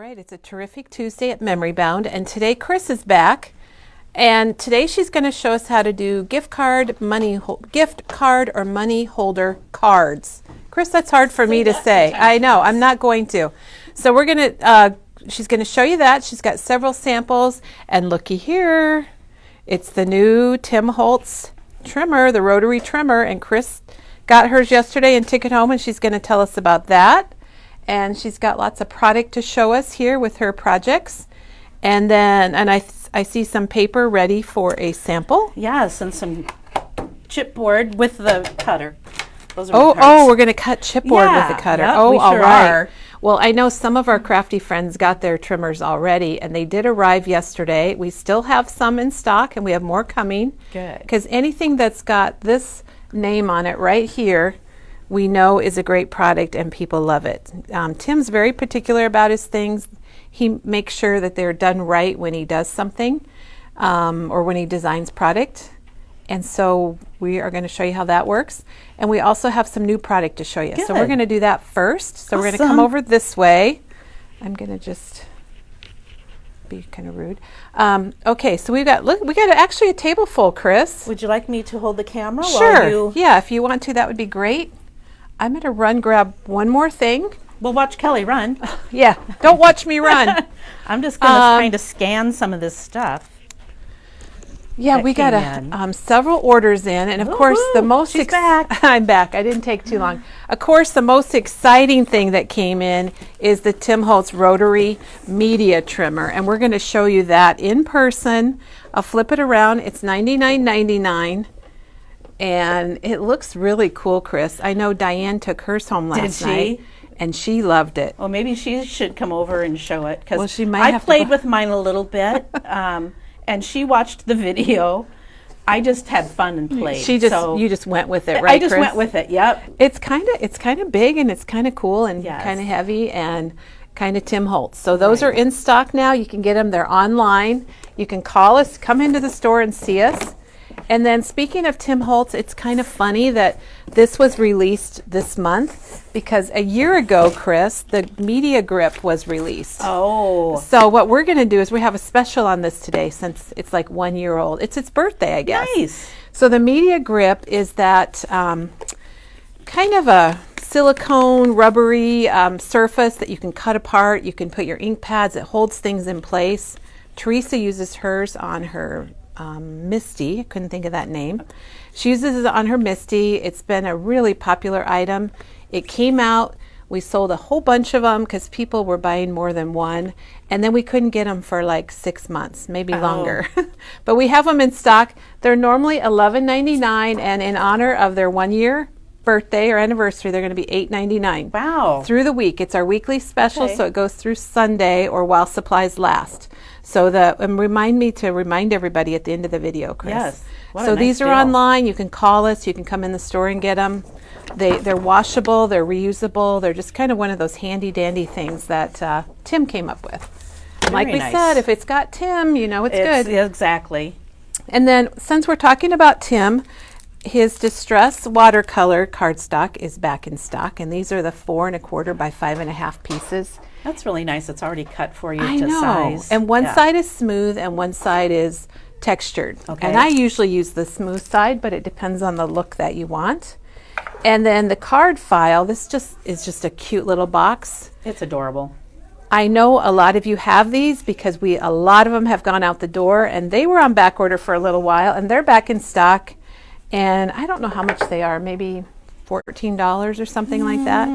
right, it's a terrific Tuesday at Memory Bound, and today Chris is back, and today she's going to show us how to do gift card or money holder cards. Chris, that's hard for me to say. I know, I'm not going to. So we're going to, she's going to show you that. She's got several samples, and looky here, it's the new Tim Holtz trimmer, the rotary trimmer, and Chris got hers yesterday and took it home, and she's going to tell us about that. And she's got lots of product to show us here with her projects. And then, I see some paper ready for a sample. Yes, and some chipboard with the cutter. Those are we're going to cut chipboard with the cutter. Yep, all sure right. Are. Well, I know some of our crafty friends got their trimmers already, and they did arrive yesterday. We still have some in stock, and we have more coming. Good. Because anything that's got this name on it right here, we know is a great product and people love it. Tim's very particular about his things. He makes sure that they're done right when he does something or when he designs product. And so we are going to show you how that works. And we also have some new product to show you. Good. So we're going to do that first. So Awesome. We're going to come over this way. I'm going to just be kind of rude. Okay, so we got actually a table full, Chris. Would you like me to hold the camera? Sure. While you... Yeah, if you want to, that would be great. I'm going to run grab one more thing. We'll watch Kelly run. Yeah, don't watch me run. I'm just going to kind of scan some of this stuff. Yeah, we got several orders in, and of course the most she's back. I'm back. I didn't take too long. Of course, the most exciting thing that came in is the Tim Holtz rotary media trimmer, and we're going to show you that in person. I'll flip it around. It's $99.99. And it looks really cool, Chris. I know Diane took hers home last night, and she loved it. Well, maybe she should come over and show it, because I played with mine a little bit, and she watched the video. I just had fun and played. You just went with it, right, I just Chris? went with it. Yep. It's kind of big, and it's kind of cool, and kind of heavy, and kind of Tim Holtz. So those are in stock now. You can get them. They're online. You can call us, come into the store and see us. And then speaking of Tim Holtz, it's kind of funny that this was released this month because a year ago, Chris, the Media Grip was released. Oh. So what we're going to do is we have a special on this today since it's like 1 year old. It's its birthday, I guess. Nice. So the Media Grip is that kind of a silicone, rubbery surface that you can cut apart. You can put your ink pads. It holds things in place. Teresa uses hers on her Misty. I couldn't think of that name. She uses it on her Misty. It's been a really popular item. It came out. We sold a whole bunch of them because people were buying more than one, and then we couldn't get them for like 6 months, maybe longer. But we have them in stock. They're normally $11.99, and in honor of their 1 year birthday or anniversary, they're going to be $8.99. Wow. Through the week. It's our weekly special, so it goes through Sunday or while supplies last. So and remind me to remind everybody at the end of the video, Chris. Yes. So these are online. You can call us. You can come in the store and get them. They're washable. They're reusable. They're just kind of one of those handy dandy things that Tim came up with. And like we said, if it's got Tim, you know it's good. Exactly. And then since we're talking about Tim, his Distress watercolor cardstock is back in stock, and these are the 4 1/4 by 5 1/2 pieces. That's really nice. It's already cut for you to size. And one side is smooth and one side is textured. Okay. And I usually use the smooth side, but it depends on the look that you want. And then the card file, this is just a cute little box. It's adorable. I know a lot of you have these because a lot of them have gone out the door, and they were on back order for a little while, and they're back in stock. And I don't know how much they are, maybe $14 or something like that.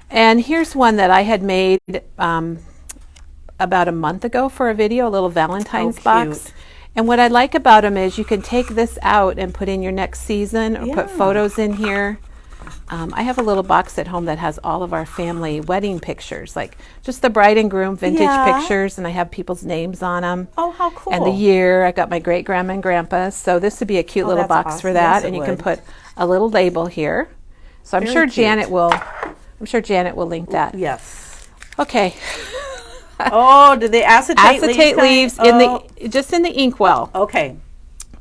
And here's one that I had made about a month ago for a video, a little Valentine's box. And what I like about them is you can take this out and put in your next season or put photos in here. I have a little box at home that has all of our family wedding pictures, like just the bride and groom vintage pictures, and I have people's names on them. Oh, how cool. And the year. I got my great grandma and grandpa. So this would be a cute little box for that. And you can put a little label here. So I'm sure Janet will link that. Yes. Okay. Oh, did the acetate leaves just in the inkwell. Okay.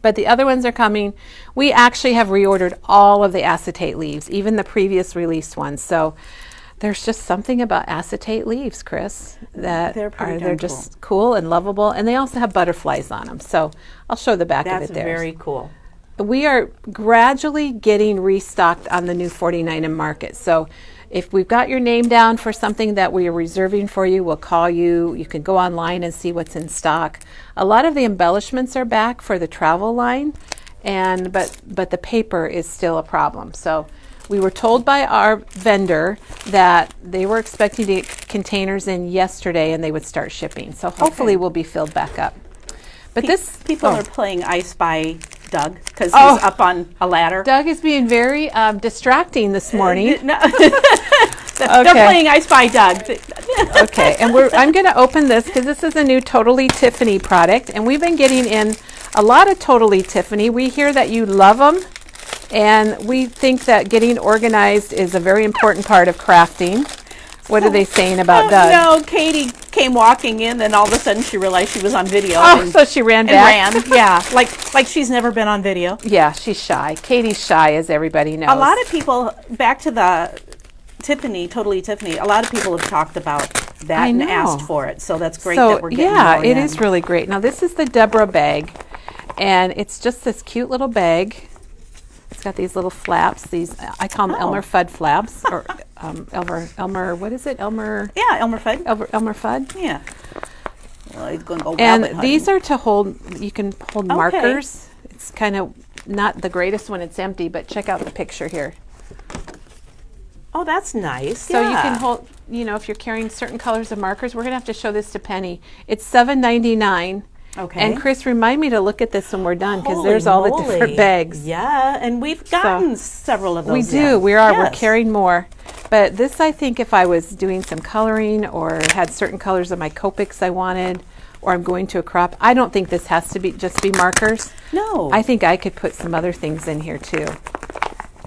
But the other ones are coming. We actually have reordered all of the acetate leaves, even the previous release ones. So There's just something about acetate leaves, Chris, that They're pretty they're darn just cool and lovable, and they also have butterflies on them. So I'll show the back of That's it there. very cool. We are gradually getting restocked on the new 49 and Market. So if we've got your name down for something that we are reserving for you, we'll call you. You can go online and see what's in stock. A lot of the embellishments are back for the travel line, but the paper is still a problem. So we were told by our vendor that they were expecting to get containers in yesterday and they would start shipping. So hopefully we'll be filled back up. But People are playing I Spy Doug because Oh. he's up on a ladder. Doug is being very distracting this morning. No. They're playing I Spy Doug. Okay, and I'm going to open this because this is a new Totally Tiffany product, and we've been getting in a lot of Totally Tiffany. We hear that you love them, and we think that getting organized is a very important part of crafting. What are they saying about Doug? No, Katie came walking in, and all of a sudden she realized she was on video. Oh, and, so she ran and back. ran. Yeah, like she's never been on video. Yeah, she's shy. Katie's shy, as everybody knows. A lot of people, back to the Tiffany, Totally Tiffany, a lot of people have talked about that I and know. asked for it. So that's great So that we're getting yeah, more it in. is really great. Now this is the Deborah bag, and it's just this cute little bag. It's got these little flaps. These I call them Oh. Elmer Fudd flaps, or Elmer. What is it? Elmer Elmer Fudd. Elmer Fudd. Yeah. Well, he's going to go And rabbit these hunting. are to hold. You can hold markers. It's kind of not the greatest when it's empty, but check out the picture here. Oh, that's nice. So you yeah. can hold. If you're carrying certain colors of markers, we're gonna have to show this to Penny. It's $7.99. Okay. And Chris, remind me to look at this when we're done because Holy there's all the moly. different bags. Yeah, and we've gotten several of those. We do. in. We are. We're Yes. carrying more. But this, I think, if I was doing some coloring or had certain colors of my Copics I wanted, or I'm going to a crop, I don't think this has to be just be markers. No. I think I could put some other things in here too.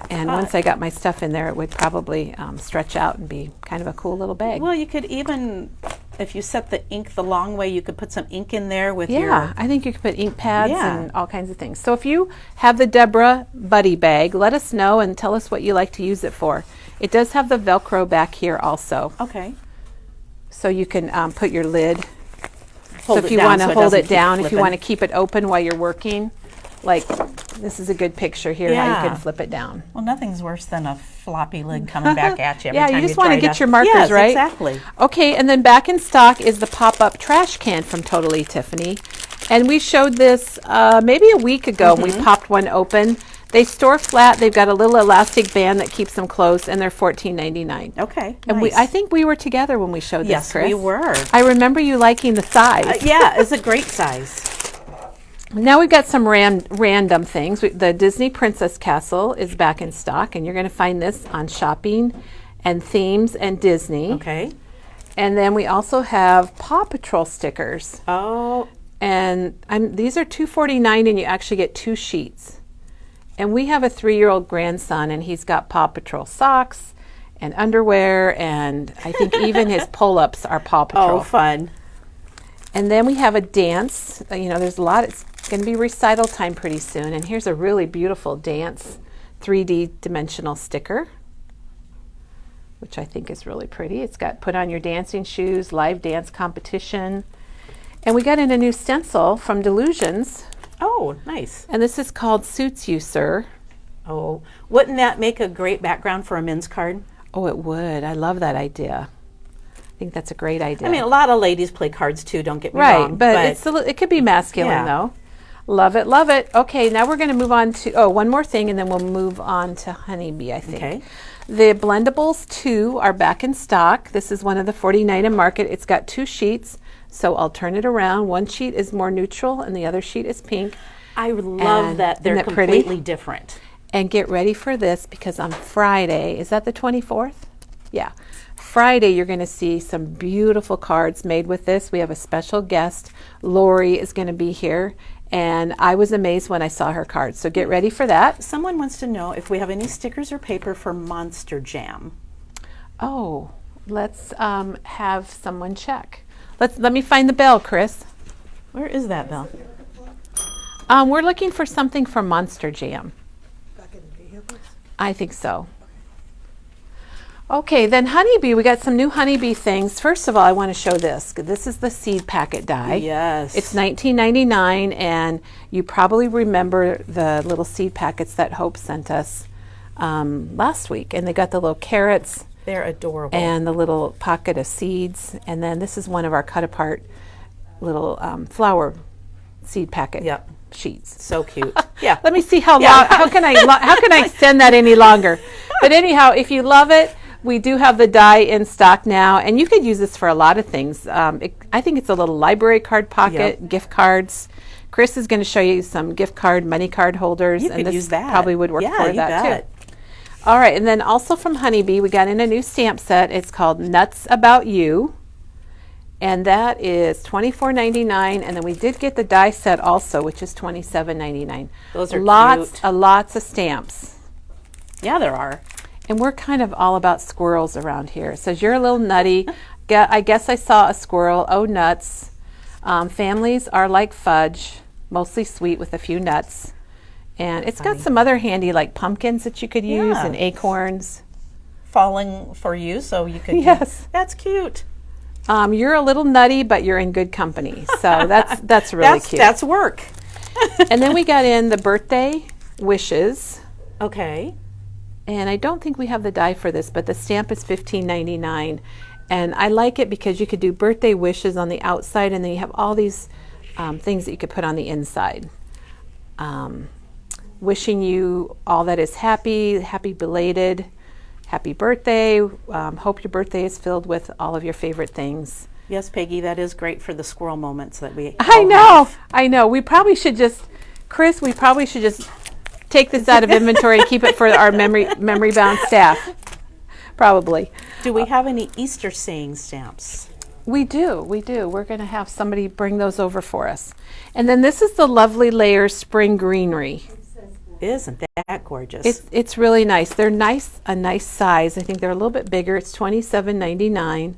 And once I got my stuff in there, it would probably stretch out and be kind of a cool little bag. Well, you could even, if you set the ink the long way, you could put some ink in there with Yeah, your. I think you could put ink pads Yeah. and all kinds of things. So if you have the Deborah Buddy bag, let us know and tell us what you like to use it for. It does have the Velcro back here also, Okay. so you can put your lid. Hold So if it you down want to so it hold doesn't it keep down, if you flipping. want to keep it open while you're working, like this is a good picture here how you Yeah. can flip it down. Well, nothing's worse than a floppy lid coming back at you. Every Yeah, time you just want to try get your markers yes, right. Exactly. Okay, and then back in stock is the pop-up trash can from Totally Tiffany. And we showed this maybe a week ago. We popped one open. They store flat. They've got a little elastic band that keeps them closed, and they're $14.99. Okay. And nice. I think we were together when we showed this, Yes, Chris. we were. I remember you liking the size. Yeah, it's a great size. Now we've got some random things. The Disney Princess Castle is back in stock, and you're going to find this on Shopping and Themes and Disney. Okay. And then we also have Paw Patrol stickers. Oh, And these are $2.49, and you actually get 2 sheets. And we have a 3-year-old grandson, and he's got Paw Patrol socks and underwear, and I think even his pull-ups are Paw Patrol. oh, fun. And then we have a dance. There's a lot. It's going to be recital time pretty soon. And here's a really beautiful dance 3D dimensional sticker, which I think is really pretty. It's got put on your dancing shoes, live dance competition. And we got in a new stencil from Delusions. Oh, nice. And this is called Suits You, Sir. Oh, wouldn't that make a great background for a men's card? Oh, it would. I love that idea. I think that's a great idea. I mean, a lot of ladies play cards too, don't get me right, wrong. but it could be masculine Yeah. though. Love it, love it. Okay, now we're going to move on to one more thing, and then we'll move on to Honeybee, I think. Okay. The Blendables 2 are back in stock. This is one of the 49 in Market. It's got 2 sheets, so I'll turn it around. One sheet is more neutral, and the other sheet is pink. I love And that they're isn't that pretty? completely different. And get ready for this, because on Friday, is that the 24th? Yeah. Friday, you're going to see some beautiful cards made with this. We have a special guest. Lori is going to be here, and I was amazed when I saw her cards. So get ready for that. Someone wants to know if we have any stickers or paper for Monster Jam. Oh, let's have someone check. Let me find the bell, Chris. Where is that, Belle? We're looking for something for Monster Jam. Back in the vehicles? I think so. Okay, then honeybee. We got some new honeybee things. First of all, I want to show this. This is the seed packet die. Yes. It's $19.99, and you probably remember the little seed packets that Hope sent us last week. And they got the little carrots They're adorable. and the little pocket of seeds. And then this is one of our cut apart little flower seed packet Yep. sheets. So cute. Yeah. Let me see how Yeah. long. How can I extend that any longer? But anyhow, if you love it, we do have the die in stock now, and you could use this for a lot of things. I think it's a little library card pocket, gift cards. Chris is going to show you some gift card, money card holders, You and could this use that. probably would work Yeah, for you that bet. too. All right, and then also from Honeybee, we got in a new stamp set. It's called Nuts About You. And that is $24.99, and then we did get the die set also, which is $27.99. Those are lots, cute. lots of stamps, Yeah, there are. and we're kind of all about squirrels around here. It says you're a little nutty. I guess I saw a squirrel. Oh, nuts! Families are like fudge, mostly sweet with a few nuts, and it's got some other handy like pumpkins that you could use Yeah. and acorns. Falling for you, so you could. Yes. That's cute. You're a little nutty, but you're in good company. So that's really cute. That's work. And then we got in the birthday wishes, Okay. and I don't think we have the die for this, but the stamp is $15.99, and I like it because you could do birthday wishes on the outside, and then you have all these things that you could put on the inside. Wishing you all that is happy, happy belated, happy birthday. Hope your birthday is filled with all of your favorite things. Yes, Peggy, that is great for the squirrel moments that we. I all know, have. I know. We probably should just, Chris, take this out of inventory and keep it for our memory bound staff. Probably. Do we have any Easter saying stamps? We do. We're going to have somebody bring those over for us. And then this is the Lovely Layers Spring Greenery. Isn't that gorgeous? It's really nice. They're a nice size. I think they're a little bit bigger. It's $27.99.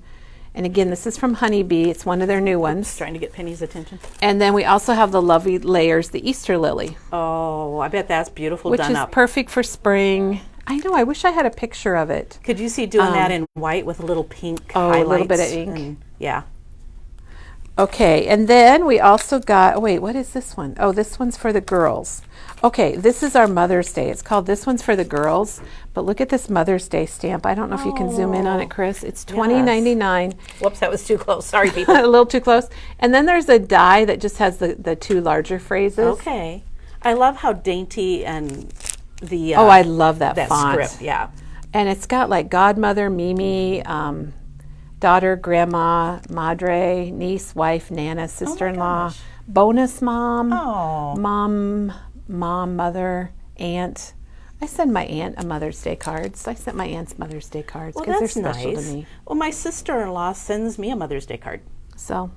And again, this is from Honeybee. It's one of their new ones. Trying to get Penny's attention. And then we also have the Lovely Layers, the Easter lily, Oh, I bet that's beautiful which done is up. perfect for spring. I know. I wish I had a picture of it. Could you see doing that in white with a little pink Oh, a highlights? little bit of ink. and- yeah. Okay, and then we also got, wait, what is this one? Oh, this one's for the girls. Okay, this is our Mother's Day. It's called This One's for the Girls, but look at this Mother's Day stamp. I don't know if you can zoom in on it, Chris. It's $20.99. Whoops, that was too close. Sorry, people. A little too close. And then there's a die that just has the two larger phrases. Okay. I love how dainty and the Oh, I love that that font. script. Yeah. And it's got like godmother, Mimi, daughter, grandma, madre, niece, wife, nana, sister-in-law, gosh. bonus mom, Oh. mom, mother, aunt. I send my aunt a Mother's Day cards. I sent my aunt's Mother's Day cards Well, because that's they're special nice. to me. Well, my sister-in-law sends me a Mother's Day card. So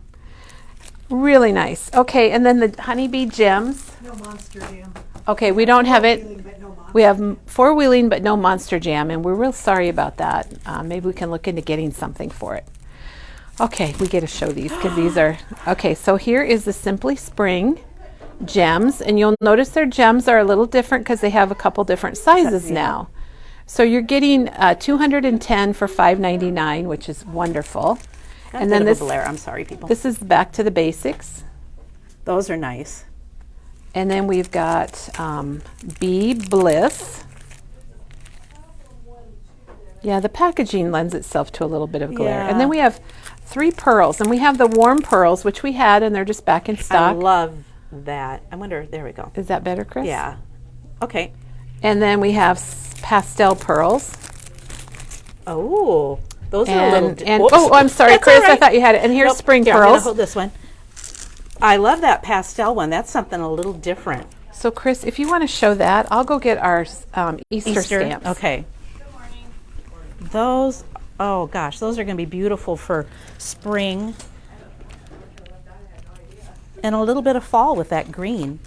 really nice. Okay, and then the honeybee gems. No Monster Jam. Okay, we don't have it. Feeling, but no Monster. We have four-wheeling, but no Monster Jam, and we're real sorry about that. Maybe we can look into getting something for it. Okay, we get to show these because these are, okay, so here is the Simply Spring gems, and you'll notice their gems are a little different because they have a couple different sizes now. So you're getting 210 for $5.99, which is wonderful. And then this. I'm sorry, people. This is Back to the Basics. Those are nice. And then we've got Be Bliss. Yeah, the packaging lends itself to a little bit of glare. And then Yeah. we have 3 pearls, and we have the warm pearls, which we had, and they're just back in I stock. love that. I wonder. There we go. Is that better, Chris? Yeah. Okay. And then we have pastel pearls. Oh, those are a little. And Whoops. oh, I'm sorry, That's Chris. all right. I thought you had it. And here's Nope. spring Here, I'm gonna pearls. hold this one. I love that pastel one. That's something a little different. So, Chris, if you want to show that, I'll go get our Easter stamps. Okay. Those. Oh gosh, those are going to be beautiful for spring. And a little bit of fall with that green.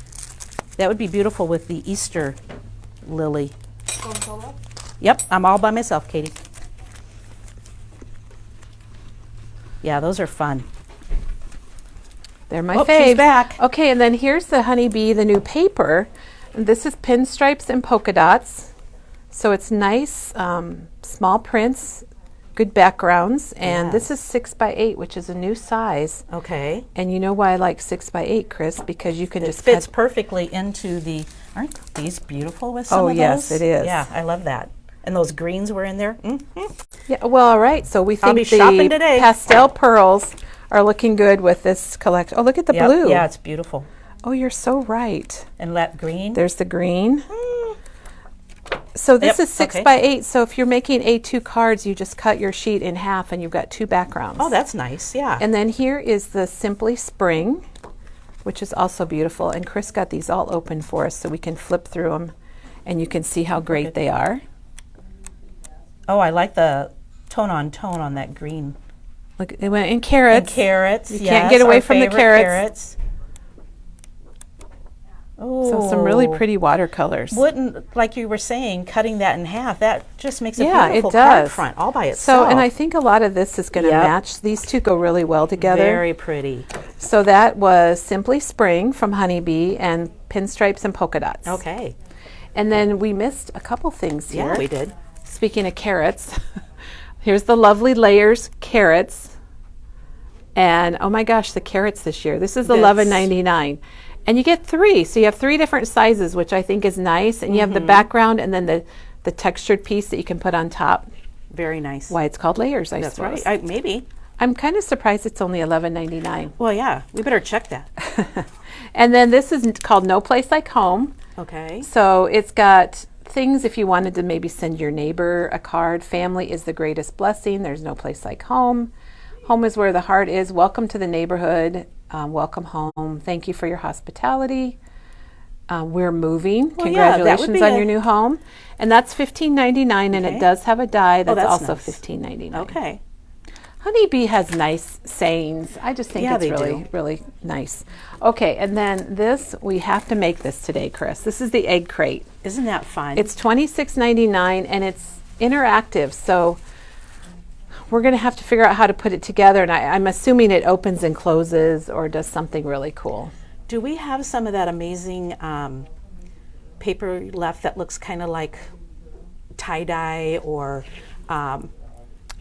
That would be beautiful with the Easter lily. Yep, I'm all by myself, Katie. Yeah, those are fun. They're my Oh, fave. she's back. Okay, and then here's the Honeybee, the new paper. And this is pinstripes and polka dots. So it's nice, small prints, good backgrounds, and this is Yes. 6x8, which is a new size. Okay. And you know why I like 6x8, Chris? Because you can It just fits cut. perfectly into the. Aren't these beautiful with some Oh, of yes, those? it is. Yeah, I love that. And those greens were in there. Yeah, well, all right. So we I'll think be shopping the today. pastel pearls are looking good with this collection. Oh, look at the Yep, blue. yeah, it's beautiful. Oh, you're so right. And that green. There's the green. So this Yep, is 6 okay. by 8. So if you're making A2 cards, you just cut your sheet in half and you've got 2 backgrounds. Oh, that's nice. Yeah. And then here is the Simply Spring, which is also beautiful. And Chris got these all open for us so we can flip through them and you can see how great they are. Oh, I like the tone on that green. Look, they went in carrots. And carrots. You yes, can't get away our from the favorite carrots. Oh, So some really pretty watercolors. Wouldn't, like you were saying, cutting that in half, that just makes a Yeah, it beautiful card does. front all by So, itself. and I think a lot of this is going to Yep. match. These two go really well together. Very pretty. So that was Simply Spring from Honeybee and Pinstripes and Polka Dots. Okay. And then we missed a couple things here. Yeah, we did. Speaking of carrots, here's the Lovely Layers carrots. And oh my gosh, the carrots this year. This is That's- $11.99. And you get 3. So you have 3 different sizes, which I think is nice. And you have the background and then the textured piece that you can put on top. Very nice. Why it's called layers, I That's suppose. right. Maybe. I'm kind of surprised it's only $11.99. Well, yeah, we better check that. And then this is called No Place Like Home. Okay. So it's got things if you wanted to maybe send your neighbor a card. Family is the greatest blessing. There's no place like home. Home is where the heart is. Welcome to the neighborhood. Welcome home. Thank you for your hospitality. We're moving. Well, yeah, that would Congratulations be on a- your new home. And that's $15.99, and Okay. it does have a die that's, that's also nice. $15.99. Okay. Honeybee has nice sayings. I just think Yeah, it's they really, do. really nice. Okay, and then this, we have to make this today, Chris. This is the egg crate. Isn't that fun? It's $26.99 and it's interactive. So we're going to have to figure out how to put it together. And I'm assuming it opens and closes or does something really cool. Do we have some of that amazing paper left that looks kind of like tie-dye or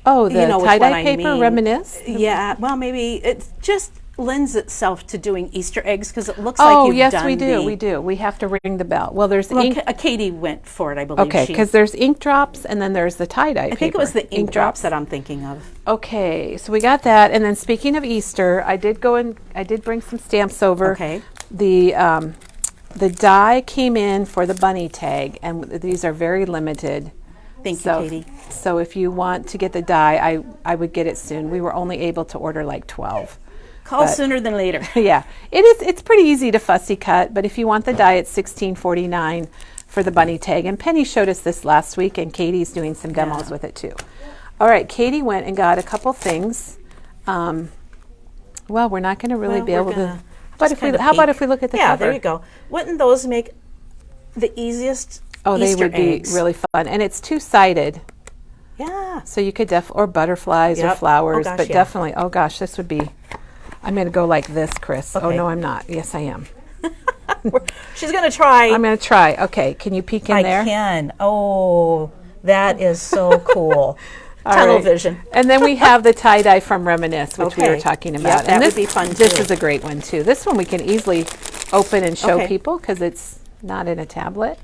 Oh, the you know which one tie-dye I paper, mean. Reminisce? Yeah, well, maybe it just lends itself to doing Easter eggs because it looks Oh, like you've yes, done we do. the- We do. We have to ring the bell. Well, there's Well, ink. Katie went for it, I believe. Okay, She- because there's ink drops and then there's the tie-dye paper. I think it was the ink drops that I'm thinking of. Okay, so we got that, and then speaking of Easter, I did bring some stamps over. Okay. The die came in for the bunny tag, and these are very limited. Thank you, So, Katie. so if you want to get the die, I would get it soon. We were only able to order like 12. Call sooner than later. Yeah, it's pretty easy to fussy cut, but if you want the die, it's $16.49 for the bunny tag. And Penny showed us this last week, and Katie's doing some demos with it too. All right, Katie went and got a couple things. Well, we're not going to really Well, be we're able to. gonna How about if we look at the yeah, cover? there you go. Wouldn't those make the easiest Oh, they Easter would eggs? be really fun, and it's two-sided, Yeah. so you could or butterflies or Yep. flowers, Oh, gosh, but yeah. definitely. Oh gosh, this would be. I'm going to go like this, Chris. Oh Okay. no, I'm not. Yes, I am. She's going to try. I'm going to try. Okay, can you peek in I there? can. Oh, that is so cool. All Tunnel right. vision. And then we have the tie-dye from Reminisce, which we were Okay. talking Yep, about. that and would this, be fun, This too. is a great one too. This one we can easily open and show Okay. people because it's not in a tablet.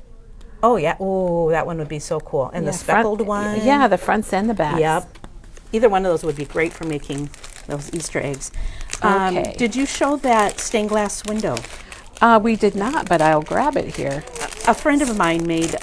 Oh, yeah. Oh, that one would be so cool. And the Yeah, speckled front- one. Yeah, the fronts and the backs. Yep. Either one of those would be great for making those Easter eggs. Okay. Did you show that stained glass window? We did not, but I'll grab it here. A friend of mine made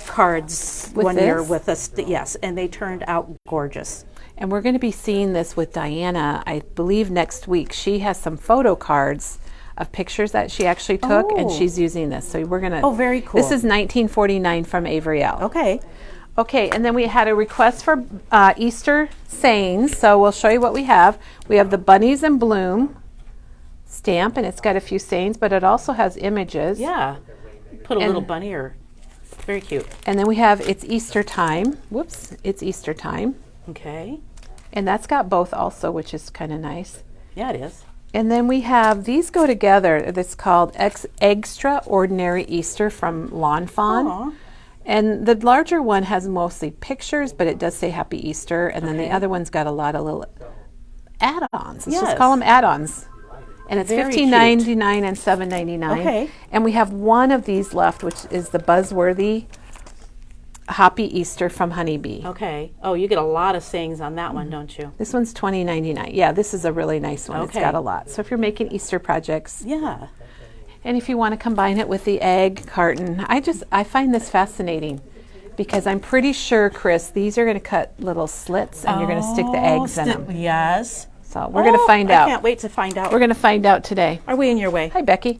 cards With one year this? with us. Yes, and they turned out gorgeous. And we're going to be seeing this with Diana, I believe, next week. She has some photo cards of pictures that she actually took, and Oh. she's using this. So we're going to. Oh, very cool. This is $19.49 from Avery L. Okay. Okay, and then we had a request for Easter sayings, so we'll show you what we have. We have the Bunnies in Bloom stamp, and it's got a few sayings, but it also has images. Yeah. Put a And- little bunny or very cute. And then we have It's Easter Time. Whoops, It's Easter Time. Okay. And that's got both also, which is kind of nice. Yeah, it is. And then we have, these go together. It's called Extraordinary Easter from Lawn Fawn. Aw. And the larger one has mostly pictures, but it does say Happy Easter. And then the Okay. other one's got a lot of little add-ons. Let's Yes. just call them add-ons. And it's Very cute. $15.99 and $7.99. Okay. And we have one of these left, which is the Buzzworthy Happy Easter from Honeybee. Okay. Oh, you get a lot of sayings on that one, don't you? This one's $20.99. Yeah, this is a really nice one. It's Okay. got a lot. So if you're making Easter projects, Yeah. and if you want to combine it with the egg carton, I find this fascinating because I'm pretty sure, Chris, these are going to cut little slits and you're going to stick the eggs in them. Yes. So we're going to find I out. can't wait to find out. We're going to find out today. Are we in your way? Hi, Becky.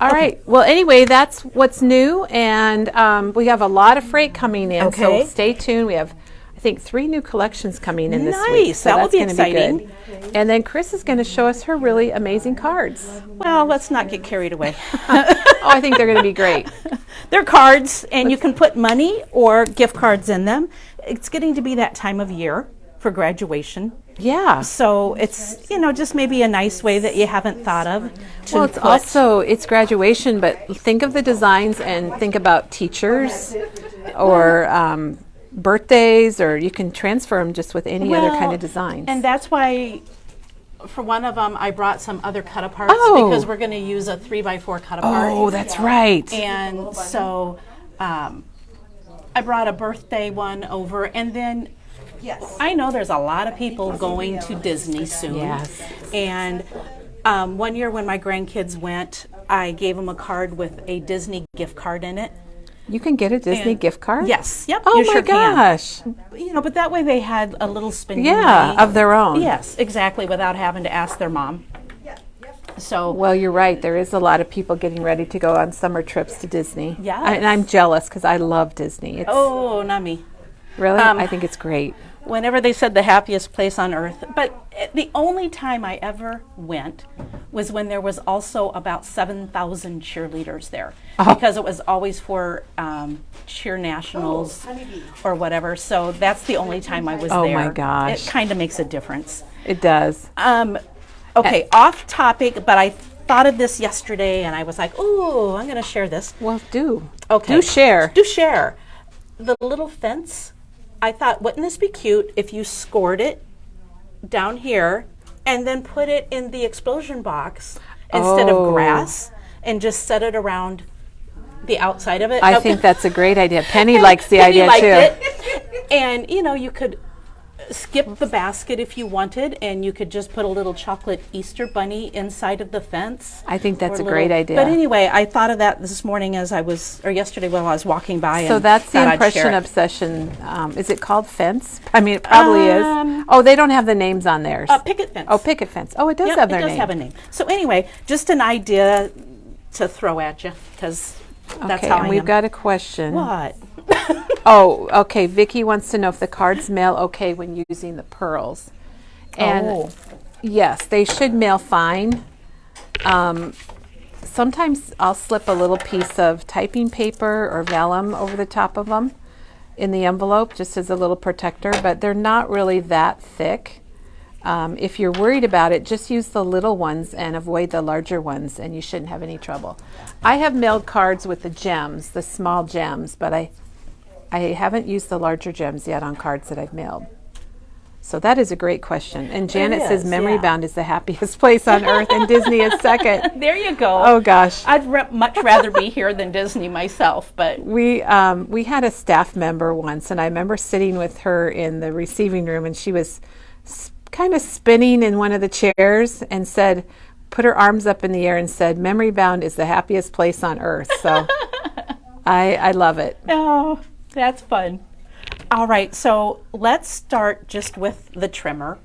All right. Well, anyway, that's what's new, and we have a lot of freight coming in. Okay. So stay tuned. We have, I think, 3 new collections coming in this Nice. week. So That will that's be gonna exciting. Be good. And then Chris is going to show us her really amazing cards. Well, let's not get carried away. Oh, I think they're going to be great. They're cards, and you can put money or gift cards in them. It's getting to be that time of year for graduation. Yeah. So it's, just maybe a nice way that you haven't thought of to Well, it's put. also, it's graduation, but think of the designs and think about teachers or birthdays, or you can transfer them just with any other kind Well, of designs. And that's why, for one of them, I brought some other cut-aparts Oh. because we're going to use a 3x4 cut-apart. Oh, that's right. And so I brought a birthday one over, and then I know there's a lot of people going to Disney soon. Yes. And one year when my grandkids went, I gave them a card with a Disney gift card in it. You can get a Disney And- gift card? Yes. Yep. Oh you my sure can. gosh. But that way they had a little spending Yeah, money. of their own. Yes, exactly, without having to ask their mom. So Well, you're right. There is a lot of people getting ready to go on summer trips to Disney. Yes. And I'm jealous because I love Disney. It's, oh, not me. really? I think it's great. Whenever they said the happiest place on earth, but the only time I ever went was when there was also about 7,000 cheerleaders there, because it was always for cheer nationals or whatever. So that's the only time I was Oh, there. my gosh. It kind of makes a difference. It does. Okay, off topic, but I thought of this yesterday and I was like, oh, I'm going to share this. Well, do. Okay. Do share. Do share. The little fence, I thought, wouldn't this be cute if you scored it down here and then put it in the explosion box instead Oh. of grass and just set it around the outside of it? I think that's a great idea. Penny And likes the Penny idea liked too. it. And, you could skip the basket if you wanted, and you could just put a little chocolate Easter bunny inside of the fence. I think that's Or a great idea. But anyway, I thought of that this morning or yesterday while I was walking by. So and that's the thought I'd impression share it. obsession. Is it called fence? I mean, it probably is. Oh, they don't have the names on theirs. Picket fence. Oh, picket fence. Oh, it does Yep, have their it does name. have a name. So anyway, just an idea to throw at you, because that's Okay, how and I we've am. got a question. What? Oh, okay. Vicky wants to know if the cards mail okay when using the pearls. And Oh. yes, they should mail fine. Sometimes I'll slip a little piece of typing paper or vellum over the top of them in the envelope just as a little protector, but they're not really that thick. If you're worried about it, just use the little ones and avoid the larger ones, and you shouldn't have any trouble. I have mailed cards with the gems, the small gems, but I haven't used the larger gems yet on cards that I've mailed. So that is a great question. And Janet says is, Memory yeah. Bound is the happiest place on earth, and Disney is second. There you go. Oh gosh. I'd much rather be here than Disney myself, but We had a staff member once, and I remember sitting with her in the receiving room, and she was kind of spinning in one of the chairs and said, put her arms up in the air and said, Memory Bound is the happiest place on earth. So I love it. oh, that's fun. All right, so let's start just with the trimmer.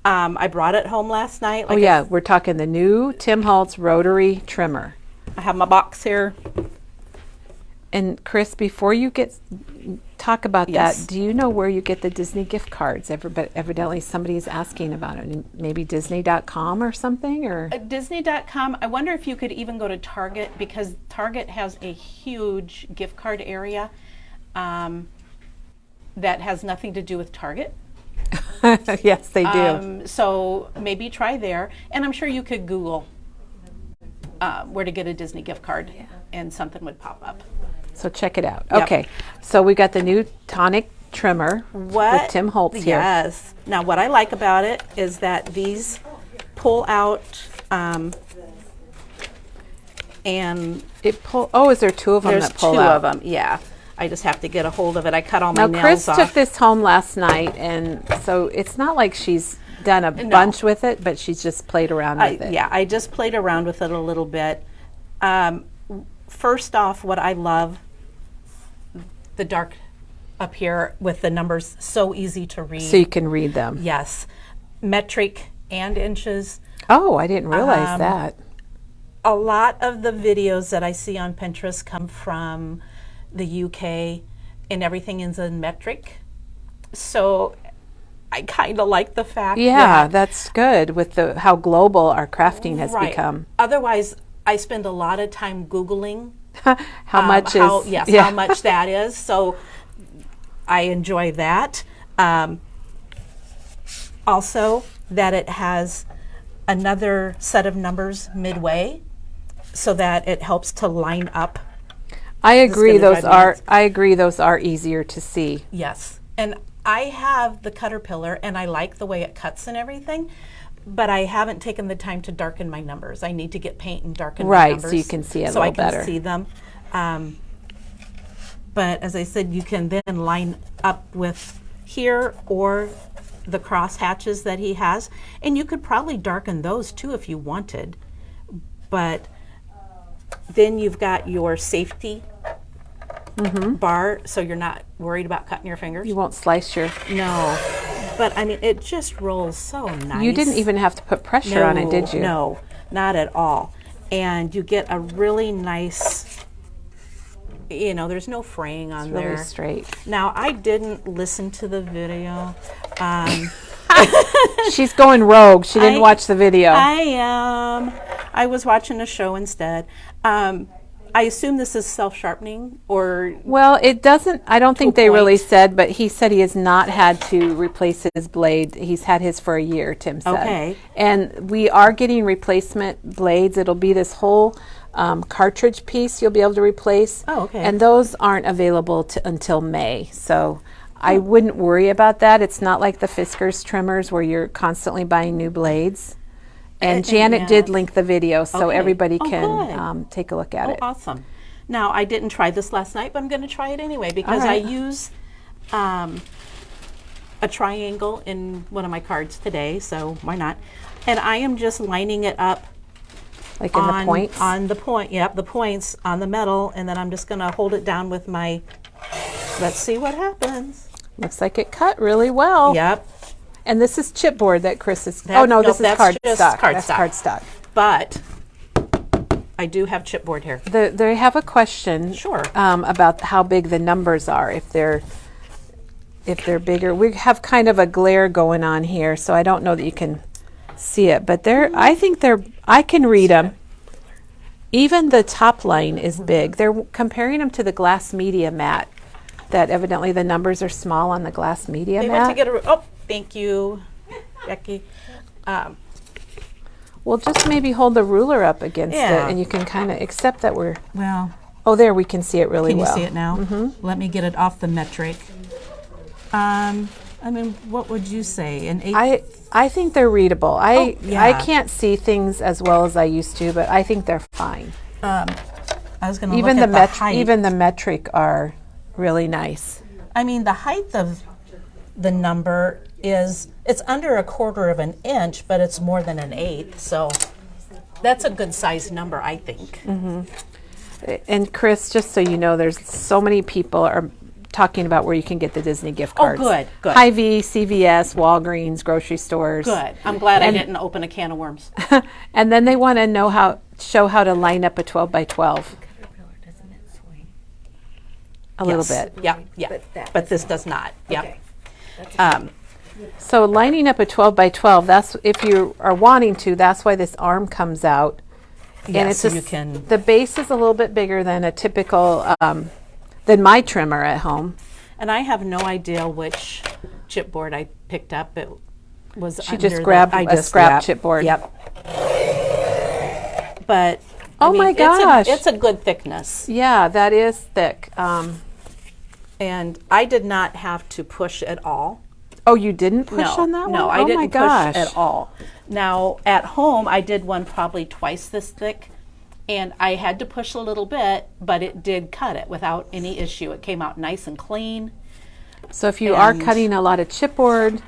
I brought it home last night. Oh yeah, we're talking the new Tim Holtz rotary trimmer. I have my box here. And Chris, before you talk about Yes. that, do you know where you get the Disney gift cards? Evidently somebody's asking about it. Maybe Disney.com or something, or Disney.com. I wonder if you could even go to Target, because Target has a huge gift card area that has nothing to do with Target. yes, they do. So maybe try there. And I'm sure you could Google where to get a Disney gift card, and something would pop up. So check it out. Yep. Okay, so we got the new Tonic trimmer with Tim Holtz here. Yes. Now, what I like about it is that these pull out, and Is there two of them there's that pull two out? of them. Yeah. I just have to get a hold of it. I cut all my Now, nails Chris off. took this home last night, and so it's not like she's done a bunch with it, but she's just played around with it. Yeah, I just played around with it a little bit. First off, what I love, the dark up here with the numbers, so easy to read. So you can read them. Yes, metric and inches. Oh, I didn't realize that. A lot of the videos that I see on Pinterest come from the UK, and everything is in metric. So I kind of like the fact Yeah, that that's good with how global our crafting has become. Otherwise, I spend a lot of time Googling How much how, is yes, how much that is. So I enjoy that. Also, that it has another set of numbers midway, so that it helps to line up. I agree. gonna drive me I agree. Those are easier to see. Yes, and I have the Caterpillar, and I like the way it cuts and everything. But I haven't taken the time to darken my numbers. I need to get paint and darken my Right, numbers. so you can see it a so I little can better. see them. But as I said, you can then line up with here or the cross hatches that he has. And you could probably darken those too if you wanted. But then you've got your safety bar, so you're not worried about cutting your fingers. You won't slice your. No. But I mean, it just rolls so nice. You didn't even have to put pressure on it, did you? No, not at all. And you get a really nice, there's no fraying on there. Really straight. Now, I didn't listen to the video. She's going rogue. She didn't watch the video. I was watching a show instead. I assume this is self-sharpening, or Well, it doesn't. I don't think To a they really point. said, but he said he has not had to replace his blade. He's had his for a year, Tim said. Okay. And we are getting replacement blades. It'll be this whole cartridge piece you'll be able to replace. Oh, okay. And those aren't available until May. So I wouldn't worry about that. It's not like the Fiskars trimmers where you're constantly buying new blades. And Janet did link the video so Okay. everybody Oh, can take a look at it. awesome. Now, I didn't try this last night, but I'm going to try it anyway because All right. I use a triangle in one of my cards today, so why not? And I am just lining it up Like in the points. on the point. Yep, the points on the metal, and then I'm just going to hold it down with my. Let's see what happens. Looks like it cut really well. Yep, And this is chipboard that Chris is. That- no, no, this is that's cardstock. just That's cardstock. cardstock. but I do have chipboard here. They have a question. Sure. About how big the numbers are. If they're bigger, we have kind of a glare going on here, so I don't know that you can see it. But I think I can read them. Even the top line is big. They're comparing them to the glass media mat. That evidently the numbers are small on the glass media They mat. went to get a. Oh, thank you, Becky. Well, just maybe hold the ruler up against Yeah. it, and you can kind of accept that we're. Well, Oh, there we can see it really can you well. see it now? Let me get it off the metric. I mean, what would you say? An 8? I think they're readable. I yeah. can't see things as well as I used to, but I think they're fine. I was going to Even look the at the height. even the metric are really nice. I mean, the height of the number it's under 1/4 of an inch, but it's more than an 1/8. So that's a good size number, I think. And Chris, just so you know, there's so many people are talking about where you can get the Disney gift cards. good, good. Hy-Vee, CVS, Walgreens, grocery stores. Good. I'm glad I didn't open a can of worms. And then they want to show how to line up a 12 by 12 a little bit. Yeah, yeah. But this does not. Yeah. So lining up a 12 by 12, that's if you are wanting to, that's why this arm comes out. And Yes, it's you can. the base is a little bit bigger than a typical, than my trimmer at home. And I have no idea which chipboard I picked up. It was She just grabbed a scrap chipboard. Yep. But Oh my gosh. It's a good thickness. Yeah, that is thick. And I did not have to push at all. Oh, you didn't push No, on that one? no, I Oh my didn't gosh. push at all. Now, at home, I did one probably twice this thick, and I had to push a little bit, but it did cut it without any issue. It came out nice and clean. So if you are And- cutting a lot of chipboard,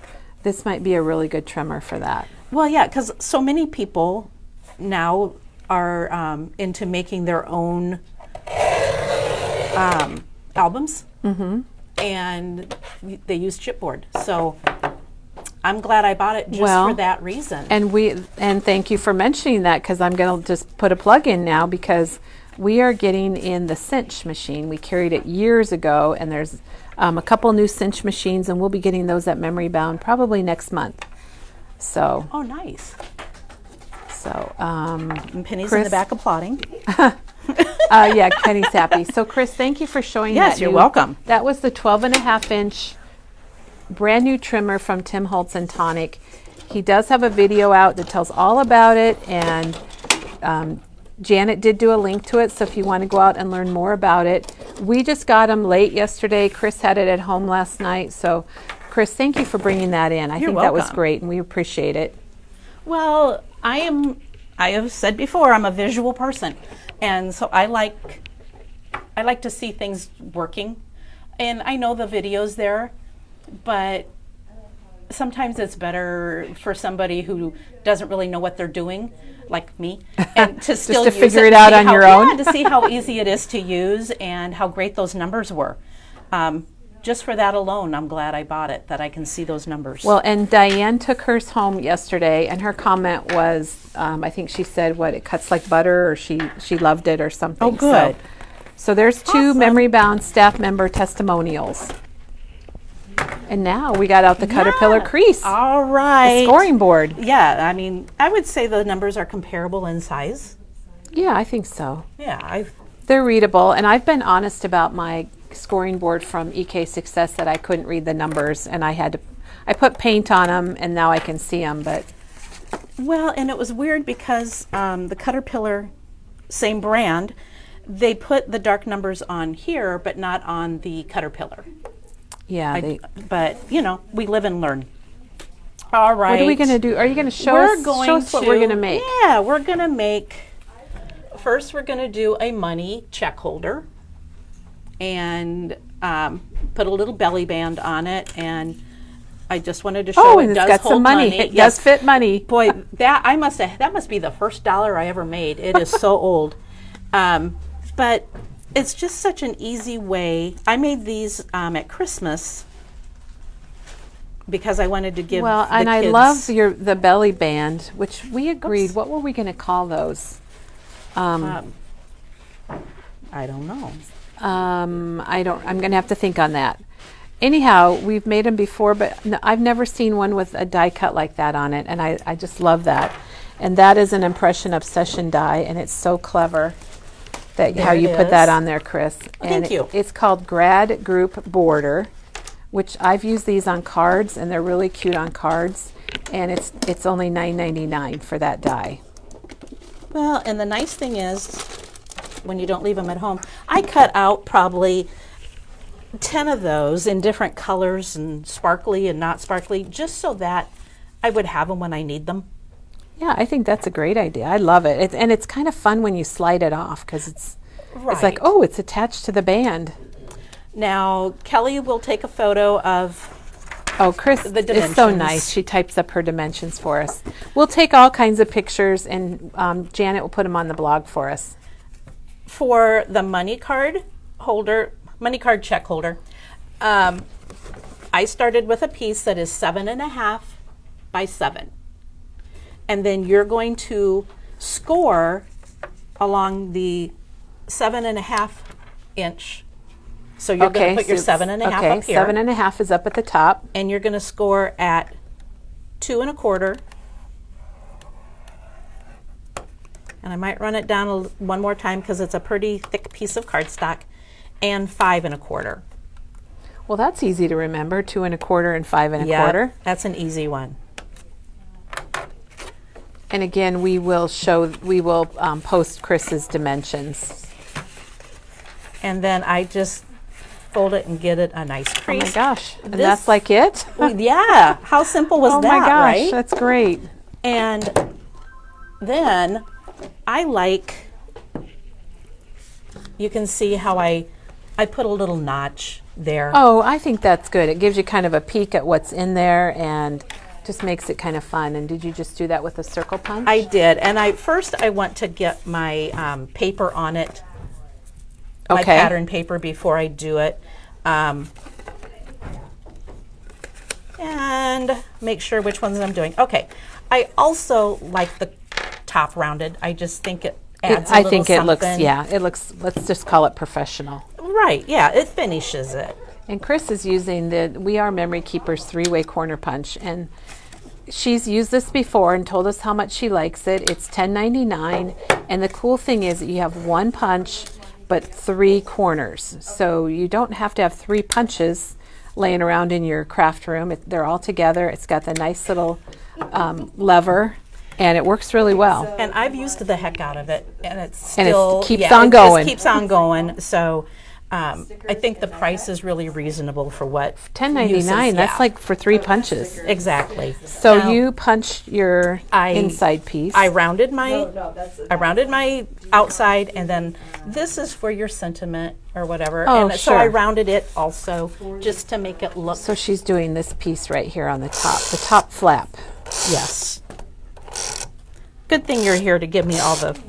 this might be a really good trimmer for that. Well, yeah, because so many people now are into making their own albums, and they use chipboard. So I'm glad I bought it just Well, for that reason. And thank you for mentioning that, because I'm going to just put a plug in now, because we are getting in the cinch machine. We carried it years ago, and there's a couple new cinch machines, and we'll be getting those at Memory Bound probably next month. So, Oh, nice. and Penny's in the back applauding. yeah, Kenny's happy. So, Chris, thank you for showing that. Yes, you're welcome. That was the 12.5-inch brand new trimmer from Tim Holtz and Tonic. He does have a video out that tells all about it, and Janet did do a link to it, so if you want to go out and learn more about it. We just got them late yesterday. Chris had it at home last night, so Chris, thank you for bringing that in. I think that was welcome. great, and we appreciate it. Well, I have said before, I'm a visual person. And so I like to see things working. And I know the video's there, but sometimes it's better for somebody who doesn't really know what they're doing, like me, and to still to use figure it and out see on how- your own. Yeah, to see how easy it is to use and how great those numbers were. Just for that alone, I'm glad I bought it, that I can see those numbers. Well, and Diane took hers home yesterday, and her comment was, I think she said, what, it cuts like butter, or she loved it or something. Oh, good. So there's two Awesome. Memory Bound staff member testimonials. And now we got out the Caterpillar crease, All right. scoring board. Yeah, I mean, I would say the numbers are comparable in size. Yeah, I think so. Yeah, They're readable, and I've been honest about my scoring board from EK Success that I couldn't read the numbers, and I put paint on them, and now I can see them, but well, and it was weird because the Caterpillar, same brand, they put the dark numbers on here, but not on the Caterpillar. yeah. But, you know, we live and learn. All right. What are we going to do? Are you going to show us what we're going to make? Yeah, we're going to make, first we're going to do a money check holder and put a little belly band on it. And I just wanted to show Oh, it and it's does got hold some money. It Yes. does fit money. Boy, that must be the first dollar I ever made. It is so old. But it's just such an easy way. I made these at Christmas because I wanted to give Well, the and I kids- love the belly band, which we agreed. What were we going to call those? I don't know. I'm going to have to think on that. Anyhow, we've made them before, but I've never seen one with a die cut like that on it, and I just love that. And that is an Impression Obsession die, and it's so clever that how There you it put that is. on there, Chris. And Thank you. It's called Grad Group Border, which I've used these on cards, and they're really cute on cards. And it's only $9.99 for that die. Well, and the nice thing is, when you don't leave them at home, I cut out probably 10 of those in different colors and sparkly and not sparkly, just so that I would have them when I need them. Yeah, I think that's a great idea. I love it. And it's kind of fun when you slide it off, because it's like, Right. oh, it's attached to the band. Now, Kelly will take a photo of Oh, Chris The is so dimensions. nice. She types up her dimensions for us. We'll take all kinds of pictures, and Janet will put them on the blog for us. for the money card check holder. I started with a piece that is 7.5 by 7. And then you're going to score along the 7.5 inch. So you're going to put your 7.5 okay, up here. 7.5 is up at the top. And you're going to score at 2.25. And I might run it down one more time because it's a pretty thick piece of cardstock, and 5.25. Well, that's easy to remember. 2.25 and 5.25. That's an easy one. And again, we will post Chris's dimensions. And then I just fold it and get it a nice Oh crease. my gosh, and This- that's like it? Yeah, how simple was Oh that, my gosh, right? that's great. And then I like, you can see how I put a little notch there. Oh, I think that's good. It gives you kind of a peek at what's in there and just makes it kind of fun. And did you just do that with a circle punch? I did, and first I want to get my paper on it, my Okay. pattern paper before I do it, and make sure which ones I'm doing. Okay, I also like the top rounded. I just think it adds a I little think it looks, something. yeah, it looks, let's just call it professional. Right, yeah, it finishes it. And Chris is using the We Are Memory Keepers 3-way corner punch, and she's used this before and told us how much she likes it. It's $10.99, and the cool thing is that you have one punch but 3 corners, so you don't have to have 3 punches laying around in your craft room. They're all together. It's got the nice little lever, and it works really well. And I've used the heck out of it, and it's And it still keeps on going. It just keeps on going. So I think the price is really reasonable for what $10.99. uses, That's yeah. like for 3 punches. Exactly. So Now, you punch your I- inside piece. I rounded my outside, and then this is for your sentiment or whatever. Oh, and so I sure. rounded it also just to make it look. So she's doing this piece right here on the top flap. Yes. Good thing you're here to give me all the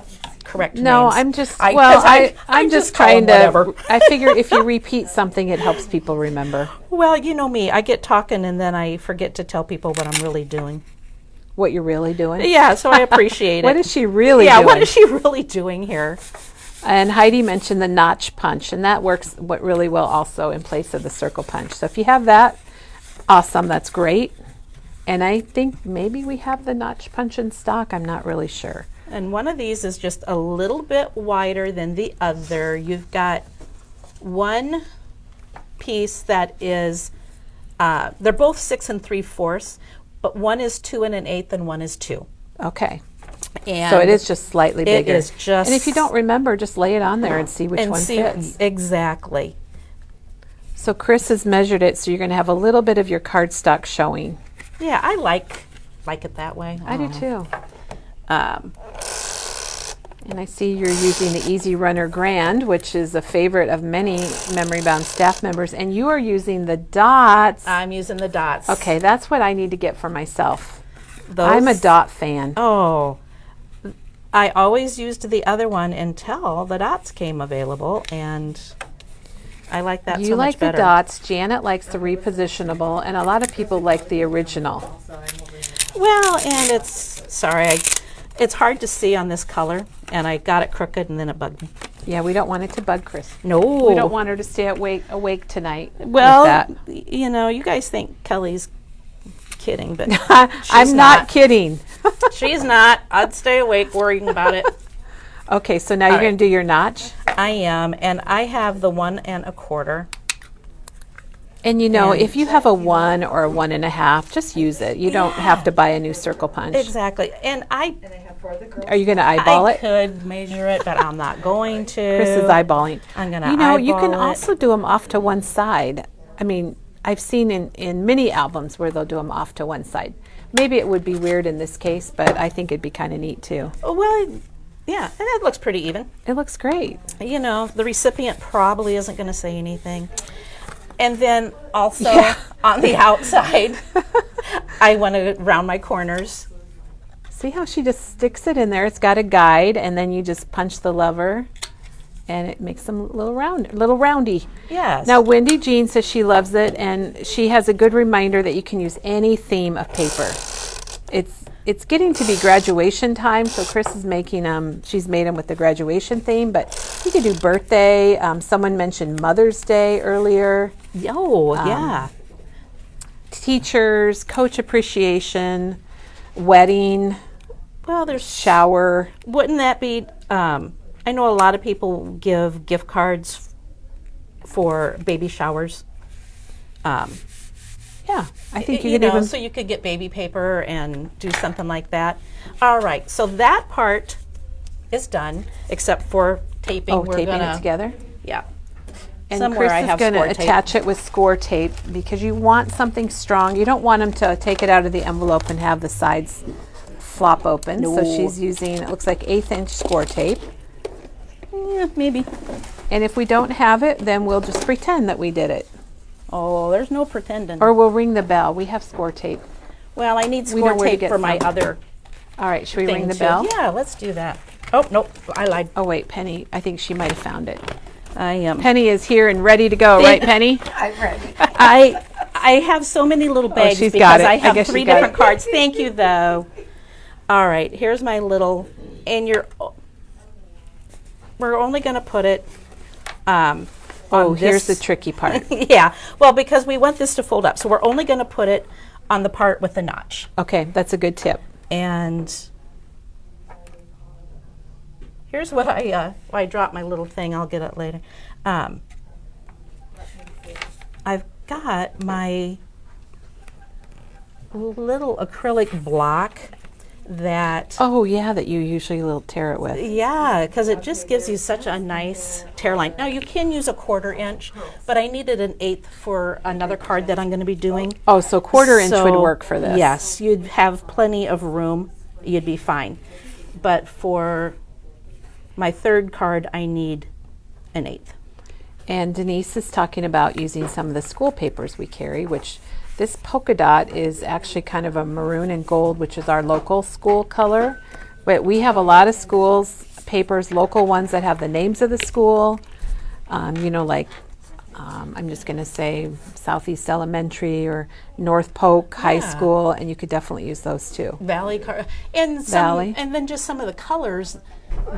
correct No, names. I'm just I- well, 'cause I'm just call 'em trying to. whatever. I figure if you repeat something, it helps people remember Well, you know me. I get talking and then I forget to tell people what I'm really doing. what you're really doing. Yeah, so I appreciate it. What is she really Yeah, doing? what is she really doing here? And Heidi mentioned the notch punch, and that works really well also in place of the circle punch. So if you have that, awesome. That's great. And I think maybe we have the notch punch in stock. I'm not really sure. And one of these is just a little bit wider than the other. You've got one piece that is, they're both 6 3/4, but one is 2 1/8 and one is 2. Okay. And So it is just slightly it bigger. is just- And if you don't remember, just lay it on there and see which and one see fits. exactly. So Chris has measured it, so you're going to have a little bit of your cardstock showing. Yeah, I like it that way. I do too. Um, And I see you're using the Easy Runner Grand, which is a favorite of many Memory Bound staff members, and you are using the dots. I'm using the dots. Okay, that's what I need to get for myself. Those, I'm a dot fan. Oh, I always used the other one until the dots came available, and I like that You so like much the better. dots, Janet likes the repositionable, and a lot of people like the original. Well, and it's hard to see on this color, and I got it crooked, and then it bugged me. Yeah, we don't want it to bug Chris. No, We don't want her to stay awake tonight. Well, with that. you know, you guys think Kelly's kidding, but I'm she's not kidding. She's not. I'd stay awake worrying about it. Okay, so now you're right. going to do your notch. I am, and I have the 1 1/4. And you know, And- if you have a 1 or a 1.5, just use it. You don't have to buy a new circle punch. Exactly, and I Are you going to eyeball it? could measure it, but I'm not going to. Chris is eyeballing. I'm gonna You know, you can eyeball it. also do them off to one side. I mean, I've seen in many albums where they'll do them off to one side. Maybe it would be weird in this case, but I think it'd be kind of neat too. Well, yeah, and it looks pretty even. It looks great. You know, the recipient probably isn't going to say anything. And then also Yeah. on the outside, I want to round my corners. See how she just sticks it in there? It's got a guide, and then you just punch the lever, and it makes them little roundy. Yes. Now, Wendy Jean says she loves it, and she has a good reminder that you can use any theme of paper. It's getting to be graduation time, so Chris is making she's made them with the graduation theme, but you could do birthday. Someone mentioned Mother's Day earlier. Oh, yeah. Teachers, coach appreciation, wedding, Well, there's shower. wouldn't that be? I know a lot of people give gift cards for baby showers. Yeah, I think you you could know, even. so you could get baby paper and do something like that. All right, so that part is done, except for taping. Oh, We're taping gonna, it together. Yeah. And Somewhere Chris I is have going to score tape. attach it with score tape because you want something strong. You don't want them to take it out of the envelope and have the sides flop open. So No. she's using, it looks like 1/8 inch score tape. Yeah, maybe. And if we don't have it, then we'll just pretend that we did it. Oh, there's no pretending. Or we'll ring the bell. We have score tape. Well, I need We know score where to tape get for my some. other All right, should we thing ring the too. bell? Yeah, let's do that. Oh, nope, I lied. Oh, wait, Penny, I think she might have found it. I am. Penny is here and ready to go, right, Penny? I'm ready. I have so many little bags she's because got it. I I have guess she 3 got different it. cards. Thank you, though. All right, here's my little, and we're only going to put it on Oh, here's the this. tricky part. Yeah, well, because we want this to fold up, so we're only going to put it on the part with the notch. Okay, that's a good tip. And here's what I dropped my little thing. I'll get it later. I've got my little acrylic block that, Oh, yeah, that you usually will tear it with. yeah, because it just gives you such a nice tear line. Now you can use a 1/4 inch, but I needed an 1/8 for another card that I'm going to be doing. Oh, so 1/4 inch would So, work for this. Yes, you'd have plenty of room. You'd be fine. But for my 3rd card, I need an 1/8. And Denise is talking about using some of the school papers we carry, which this polka dot is actually kind of a maroon and gold, which is our local school color. But we have a lot of schools, papers, local ones that have the names of the school, you know, like I'm just going to say Southeast Elementary or North Polk High Yeah. School, and you could definitely use those too. Valley card, and Valley. and then just some of the colors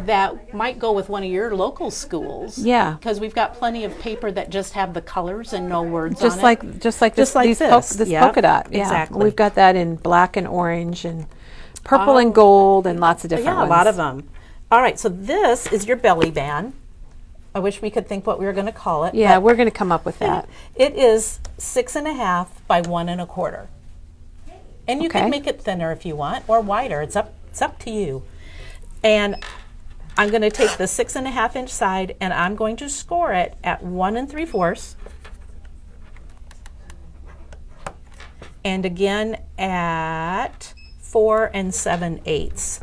that might go with one of your local schools. Yeah. because we've got plenty of paper that just have the colors and no words on Just it. like this, Just like this. this Yep, polka dot. Yeah. exactly. We've got that in black and orange and purple and gold and lots of different yeah, ones. a lot of them. All right, so this is your belly band. I wish we could think what we were going to call it. Yeah, but we're going to come up with that. it is 6.5 by 1 1/4. And you Okay. can make it thinner if you want or wider. It's up to you. And I'm going to take the 6.5 inch side and I'm going to score it at 1 3/4. And again at 4 7/8.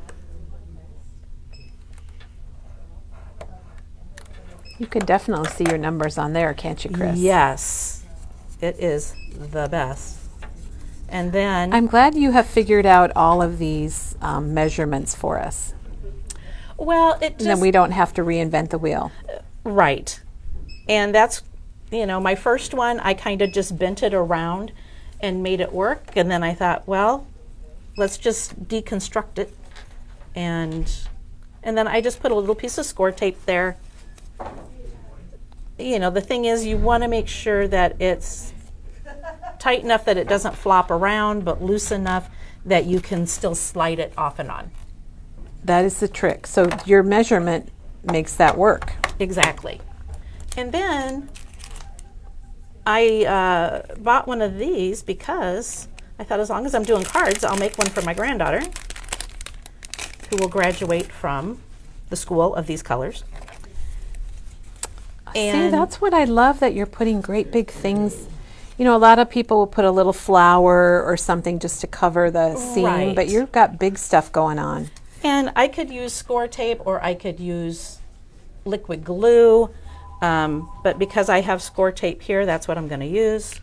You can definitely see your numbers on there, can't you, Chris? Yes, it is the best. And then I'm glad you have figured out all of these measurements for us. well, it And then just we don't have to reinvent the wheel. right. And that's, you know, my first one, I kind of just bent it around and made it work. And then I thought, well, let's just deconstruct it. And then I just put a little piece of score tape there. You know, the thing is you want to make sure that it's tight enough that it doesn't flop around, but loose enough that you can still slide it off and on. That is the trick. So your measurement makes that work. Exactly. And then I bought one of these because I thought as long as I'm doing cards, I'll make one for my granddaughter who will graduate from the school of these colors. See, And- that's what I love, that you're putting great big things. You know, a lot of people will put a little flower or something just to cover the seam, Right. but you've got big stuff going on. And I could use score tape or I could use liquid glue, but because I have score tape here, that's what I'm going to use.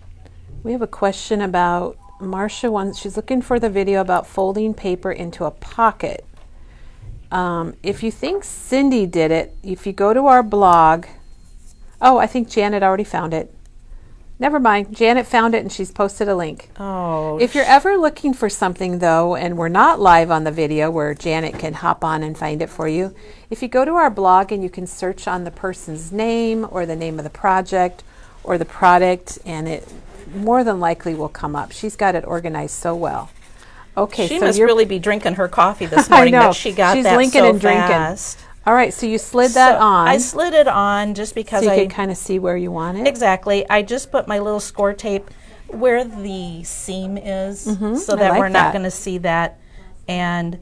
We have a question about Marcia wants, she's looking for the video about folding paper into a pocket. If you think Cindy did it, if you go to our blog, oh, I think Janet already found it. Never mind, Janet found it and she's posted a link. Oh, If you're ever looking for something though, and we're not live on the video where Janet can hop on and find it for you, if you go to our blog and you can search on the person's name or the name of the project or the product, and it more than likely will come up. She's got it organized so well. Okay, she so must you're really be drinking her coffee this I morning know. that she got She's that linking so and drinking. fast. all right. So you slid that So on, I slid it on just because so you I could kind of see where you want it. exactly. I just put my little score tape where the seam is so I that like we're that. not going to see that. And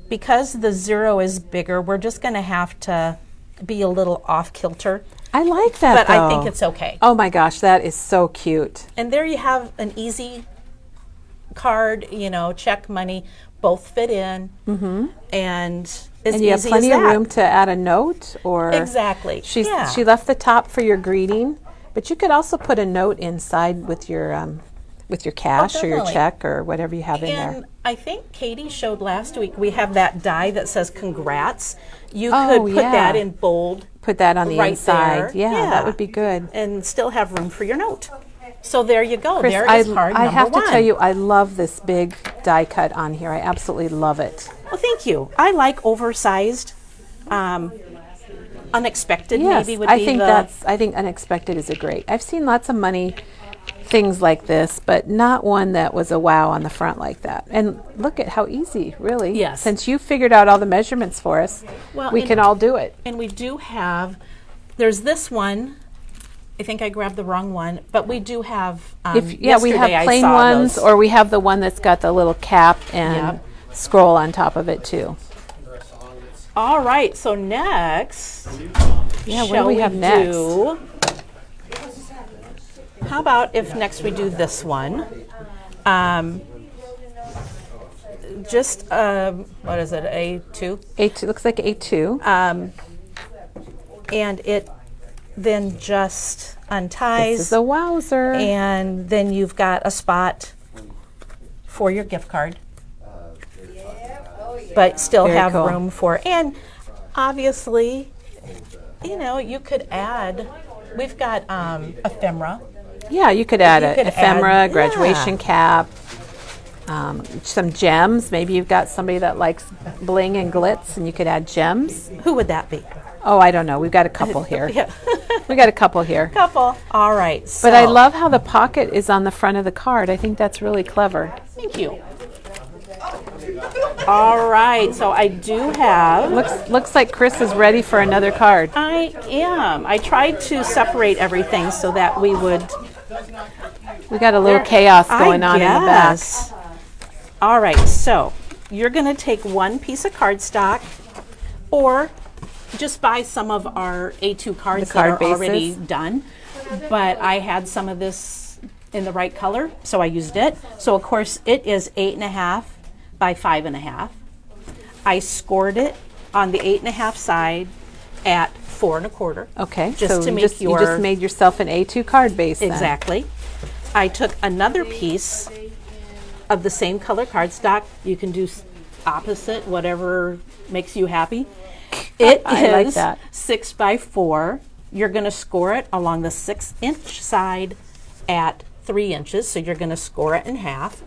because the 0 is bigger, we're just going to have to be a little off kilter. I like that, But I think though. it's okay. Oh my gosh, that is so cute. And there you have an easy card, you know, check, money, both fit in. And as And you have easy plenty as of that. room to add a note, or Exactly. She Yeah. she left the top for your greeting, but you could also put a note inside with your cash or your definitely. check or whatever you have in And there. I think Katie showed last week, we have that die that says congrats. You Oh, could put yeah. that in bold Put that on the right inside. there. Yeah, Yeah. that would be good. and still have room for your note. So there you go. Chris, There I, is card I number have to one. tell you, I love this big die cut on here. I absolutely love it. Well, thank you. I like oversized. Unexpected Yes, maybe would I be think the... I think unexpected is a great. I've seen lots of money things like this, but not one that was a wow on the front like that. And look at how easy, really. Yes. Since you figured out all the measurements for us, Well, we and- can all do it. And we do have, there's this one. I think I grabbed the wrong one, but we do have, We yesterday I have plain saw ones, those. or we have the one that's got the little cap and Yep. scroll on top of it too. All right, so next, Yeah, what do shall we have next? do- how about if next we do this one? Just, what is it, A2? A2 looks like A2. And it then just unties. This is a wowzer. And then you've got a spot for your gift card, but still Very have cool. room for, and obviously, you know, you could add, we've got ephemera. Yeah, you could add You an could ephemera, add- graduation yeah. cap, some gems. Maybe you've got somebody that likes bling and glitz, and you could add gems. Who would that be? Oh, I don't know. We've got a couple here. Yeah. We got a couple here. Couple. All right. But I so- love how the pocket is on the front of the card. I think that's really clever. Thank you. All right. So I do have. Looks like Chris is ready for another card. I am. I tried to separate everything so that we would. We got a little chaos going on in the back. guess. All right, so you're going to take one piece of cardstock, or just buy some of our A2 cards The card that are already bases? done. But I had some of this in the right color, so I used it. So of course it is 8.5 by 5.5. I scored it on the 8.5 side at 4 1/4. Okay, Just so to you make just, you just made yourself an A2 card base then. Exactly. I took another piece of the same color cardstock. You can do opposite, whatever makes you happy. It I like is that. 6 by 4. You're going to score it along the 6-inch side at 3 inches. So you're going to score it in half.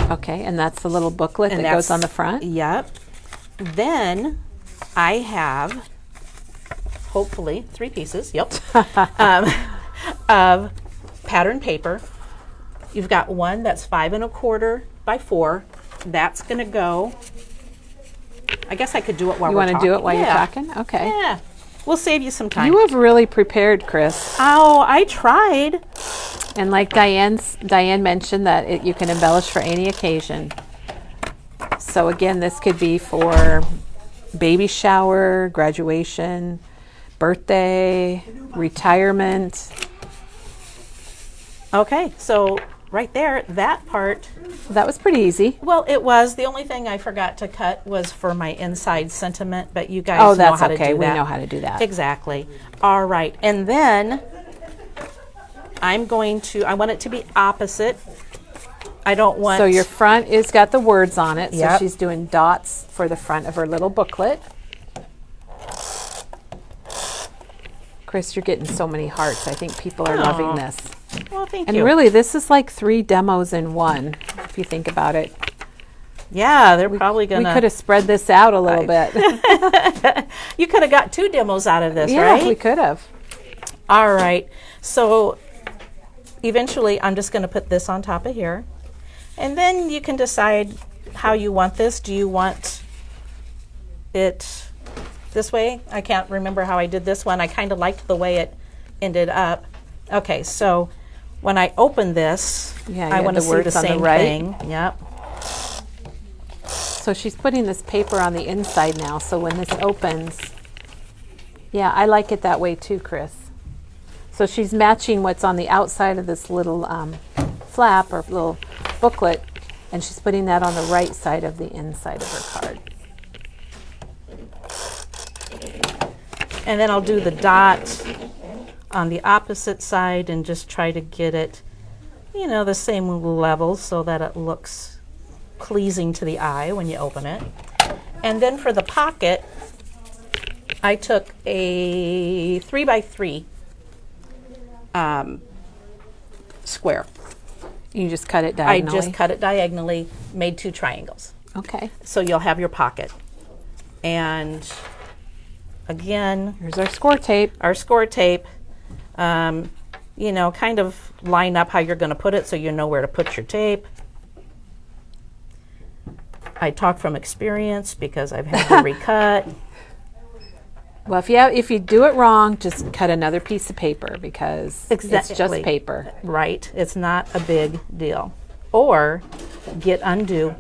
Okay, and that's the little booklet that goes on the front? Yep. Then I have, hopefully, 3 pieces, yep, of pattern paper. You've got one that's 5 1/4 by 4. That's going to go. I guess I could do it while You we're want to talking. do it while you're Yeah. talking? Okay. Yeah. We'll save you some time. You have really prepared, Chris. Oh, I tried. And like Diane mentioned, that you can embellish for any occasion. So again, this could be for baby shower, graduation, birthday, retirement. Okay, so right there, that part. That was pretty easy. Well, it was. The only thing I forgot to cut was for my inside sentiment, but you guys Oh, know that's how to okay. do We that. know how to do that. Exactly. All right. And then I want it to be opposite. I don't want. So your front is got the words on it. So Yep. she's doing dots for the front of her little booklet. Chris, you're getting so many hearts. I think people are loving Aw. this. Well, thank And you. really, this is like 3 demos in one, if you think about it. Yeah, they're probably We gonna. could have spread this out a little bit. You could have got 2 demos out of this, Yeah, right? we could have. All right. So eventually, I'm just going to put this on top of here, and then you can decide how you want this. Do you want it this way? I can't remember how I did this one. I kind of liked the way it ended up. Okay, so when I open this, Yeah, you I have want to the see the words on the same right. thing. Yep. So she's putting this paper on the inside now, so when this opens, yeah, I like it that way too, Chris. So she's matching what's on the outside of this little flap or little booklet, and she's putting that on the right side of the inside of her card. And then I'll do the dot on the opposite side and just try to get it, you know, the same level so that it looks pleasing to the eye when you open it. And then for the pocket, I took a 3x3 square. You just cut it I diagonally? just cut it diagonally, made 2 triangles. Okay. So you'll have your pocket. And again, Here's our score tape. our score tape, you know, kind of line up how you're going to put it so you know where to put your tape. I talk from experience because I've had to recut. Well, if you do it wrong, just cut another piece of paper because it's just Exactly. paper. Right. It's not a big deal. Or get undo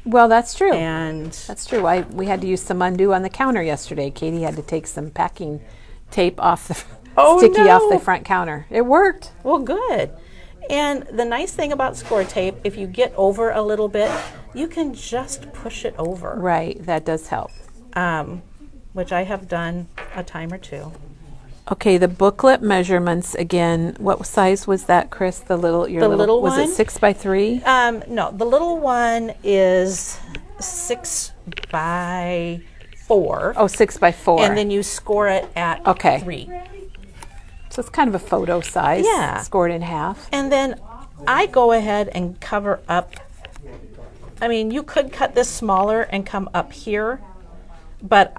Well, that's true. and That's true. We had to use some undo on the counter yesterday. Katie had to take some packing tape off the Oh, sticky off the no. front counter. It worked. well, good. And the nice thing about score tape, if you get over a little bit, you can just push it over, Right. That does help. which I have done a time or two. Okay, the booklet measurements again. What size was that, Chris? The little little was one? it 6x3? No, the little one is 6x4. Oh, 6x4. And then you score it at Okay. 3. So it's kind of a photo size. Yeah. Scored in half. And then I go ahead and cover up. I mean, you could cut this smaller and come up here, but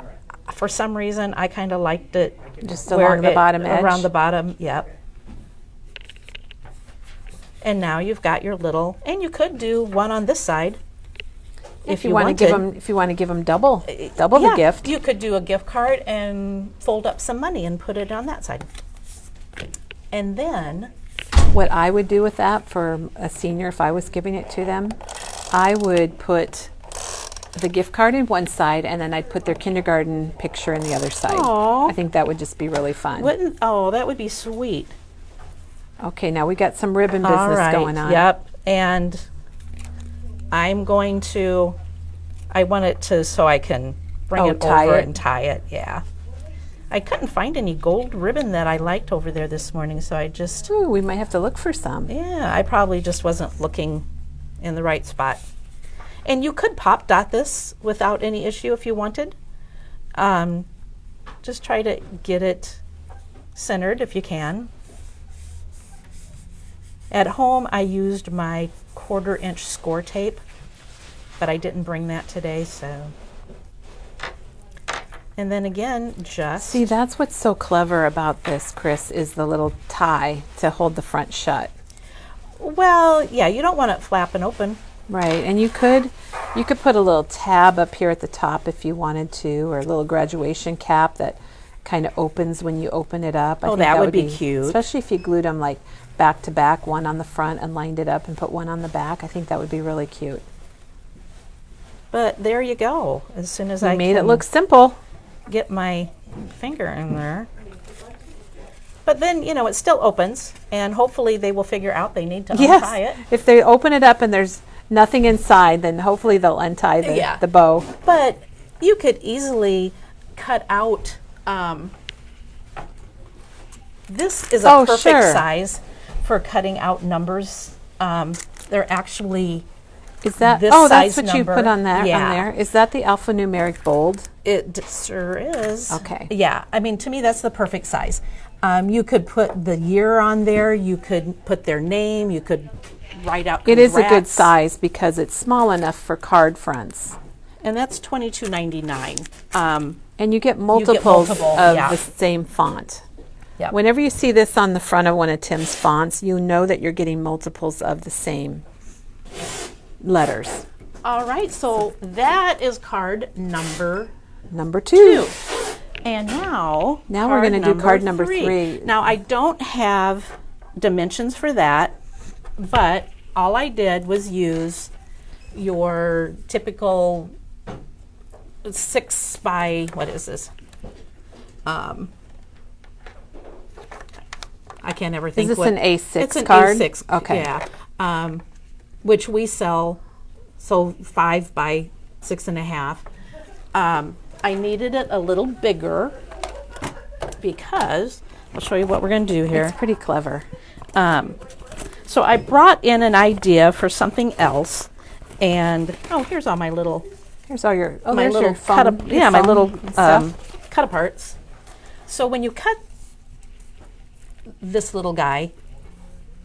for some reason I kind of liked it Just where along the bottom edge. Around the bottom, yep. And now you've got your little, and you could do one on this side if you want to wanted. give them, if you want to give them double the Yeah, gift. you could do a gift card and fold up some money and put it on that side. And then, What I would do with that for a senior, if I was giving it to them, I would put the gift card in one side, and then I'd put their kindergarten picture in the other side. Aw. I think that would just be really fun. that would be sweet. Okay, now we got some ribbon business All right. going on. Yep. And I'm going to, I want it to, so I can bring Oh, it tie over it? and tie it. Yeah. I couldn't find any gold ribbon that I liked over there this morning, so I just, Ooh, we might have to look for some. yeah, I probably just wasn't looking in the right spot. And you could pop dot this without any issue if you wanted. Just try to get it centered if you can. At home, I used my 1/4 inch score tape, but I didn't bring that today, so. And then again, just, See, that's what's so clever about this, Chris, is the little tie to hold the front shut. well, yeah, you don't want it flapping open. Right, and you could put a little tab up here at the top if you wanted to, or a little graduation cap that kind of opens when you open it up. I Oh, think that would be cute. Especially if you glued them like back to back, one on the front and lined it up and put one on the back. I think that would be really cute. But there you go. As soon as You I made it can look simple. get my finger in there. But then, you know, it still opens, and hopefully they will figure out they need to untie it. Yes. If they open it up and there's nothing inside, then hopefully they'll untie Yeah. the bow. But you could easily cut out, this is a Oh, perfect sure. size for cutting out numbers. They're actually, Is that? This Oh, that's size what you put number. on that Yeah. on there. Is that the alphanumeric bold? it sure is. Okay. Yeah, I mean, to me, that's the perfect size. You could put the year on there. You could put their name. You could write out It is a good congrats. size because it's small enough for card fronts. And that's $22.99. And you get multiples multiple, of yeah. the same font. Yep. Whenever you see this on the front of one of Tim's fonts, you know that you're getting multiples of the same letters. All right, so that is card number Number 2. 2. And now Now we're gonna do card number 3. Now I don't have dimensions for that, but all I did was use your typical 6 by, what is this? I can't ever think. Is this what, an A6 it's an card? A6, Okay. yeah. Which we sell, so 5 by 6.5. I needed it a little bigger because, I'll show you what we're going to do here. It's pretty clever. So I brought in an idea for something else, and here's all my little Here's all your, my there's little your phone. cut your my phone little and stuff. cut aparts. So when you cut this little guy,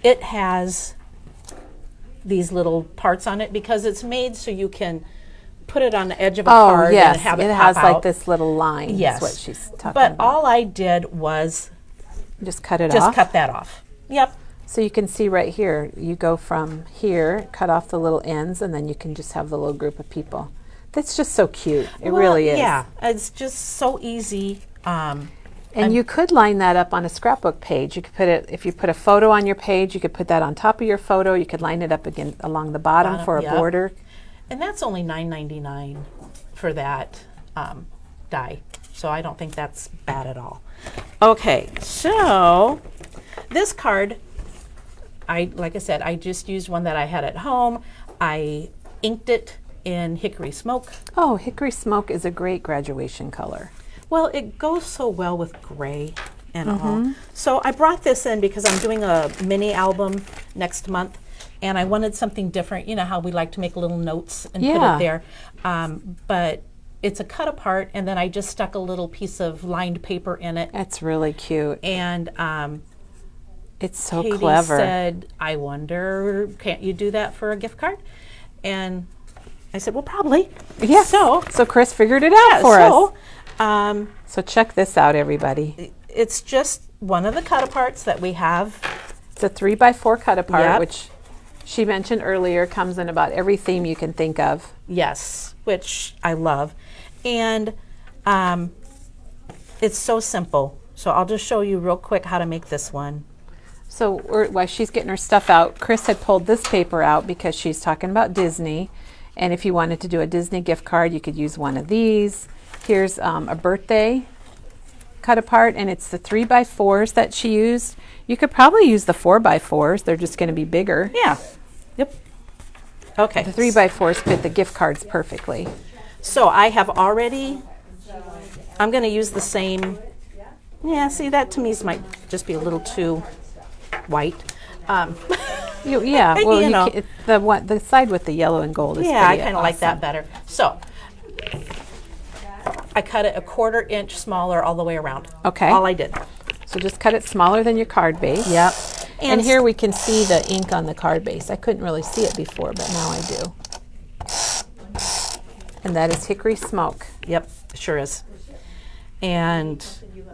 it has these little parts on it because it's made so you can put it on the edge of a Oh, card yes. and have it has pop like out. this little line. Yes, Is what she's talking but about. all I did was Just cut it just off. cut that off. Yep. So you can see right here, you go from here, cut off the little ends, and then you can just have the little group of people. That's just so cute. It Well, really is. Yeah, it's just so easy. And you could line that up on a scrapbook page. You could put it, if you put a photo on your page, you could put that on top of your photo. You could line it up again along the bottom for a yep. border. And that's only $9.99 for that die. So I don't think that's bad at all. Okay, so this card, like I said, I just used one that I had at home. I inked it in Hickory Smoke. Oh, hickory smoke is a great graduation color. Well, it goes so well with gray and all. So I brought this in because I'm doing a mini album next month, and I wanted something different. You know how we like to make little notes and put Yeah. it there. But it's a cut apart, and then I just stuck a little piece of lined paper in it. That's really cute. And It's so Katie clever. said, I wonder, can't you do that for a gift card? And I said, well, probably. Yeah. So, So Chris figured it out for us. So check this out, everybody. It's just one of the cut aparts that we have. It's a 3x4 cut apart, Yep. which she mentioned earlier comes in about every theme you can think of. Yes, which I love. And it's so simple. So I'll just show you real quick how to make this one. So while she's getting her stuff out, Chris had pulled this paper out because she's talking about Disney. And if you wanted to do a Disney gift card, you could use one of these. Here's a birthday cut apart, and it's the 3x4s that she used. You could probably use the 4x4s. They're just going to be bigger. Yeah. Yep. Okay. The 3x4s fit the gift cards perfectly. So I have already, I'm going to use the same. Yeah, see, that to me might just be a little too white. Yeah, well, You know. the side with the yellow and gold is Yeah, I pretty kind of like that awesome. better. So I cut it a 1/4 inch smaller all the way around. Okay. All I did. So just cut it smaller than your card base. Yep. And here we can see the ink on the card base. I couldn't really see it before, but now I do. And that is hickory smoke. Yep, sure is. And,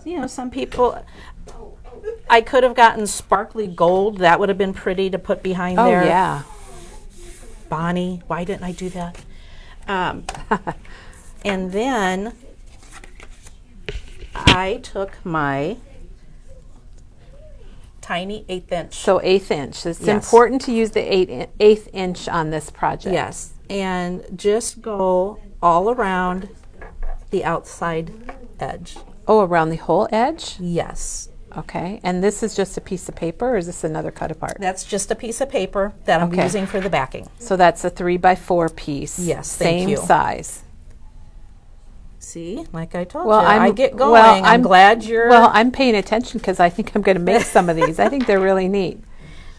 you know, some people, I could have gotten sparkly gold. That would have been pretty to put behind Oh, there. yeah. Bonnie, why didn't I do that? And then I took my tiny 1/8 inch. So 1/8 inch. It's Yes. important to use the 1/8 inch on this project. Yes, and just go all around the outside edge. Oh, around the whole edge? Yes. Okay. And this is just a piece of paper, or is this another cut apart? That's just a piece of paper that I'm Okay. using for the backing. So that's a 3x4 piece. Yes, thank Same you. size. See, like I told Well, you, I get going. well, I'm glad you're. Well, I'm paying attention because I think I'm going to make some of these. I think they're really neat.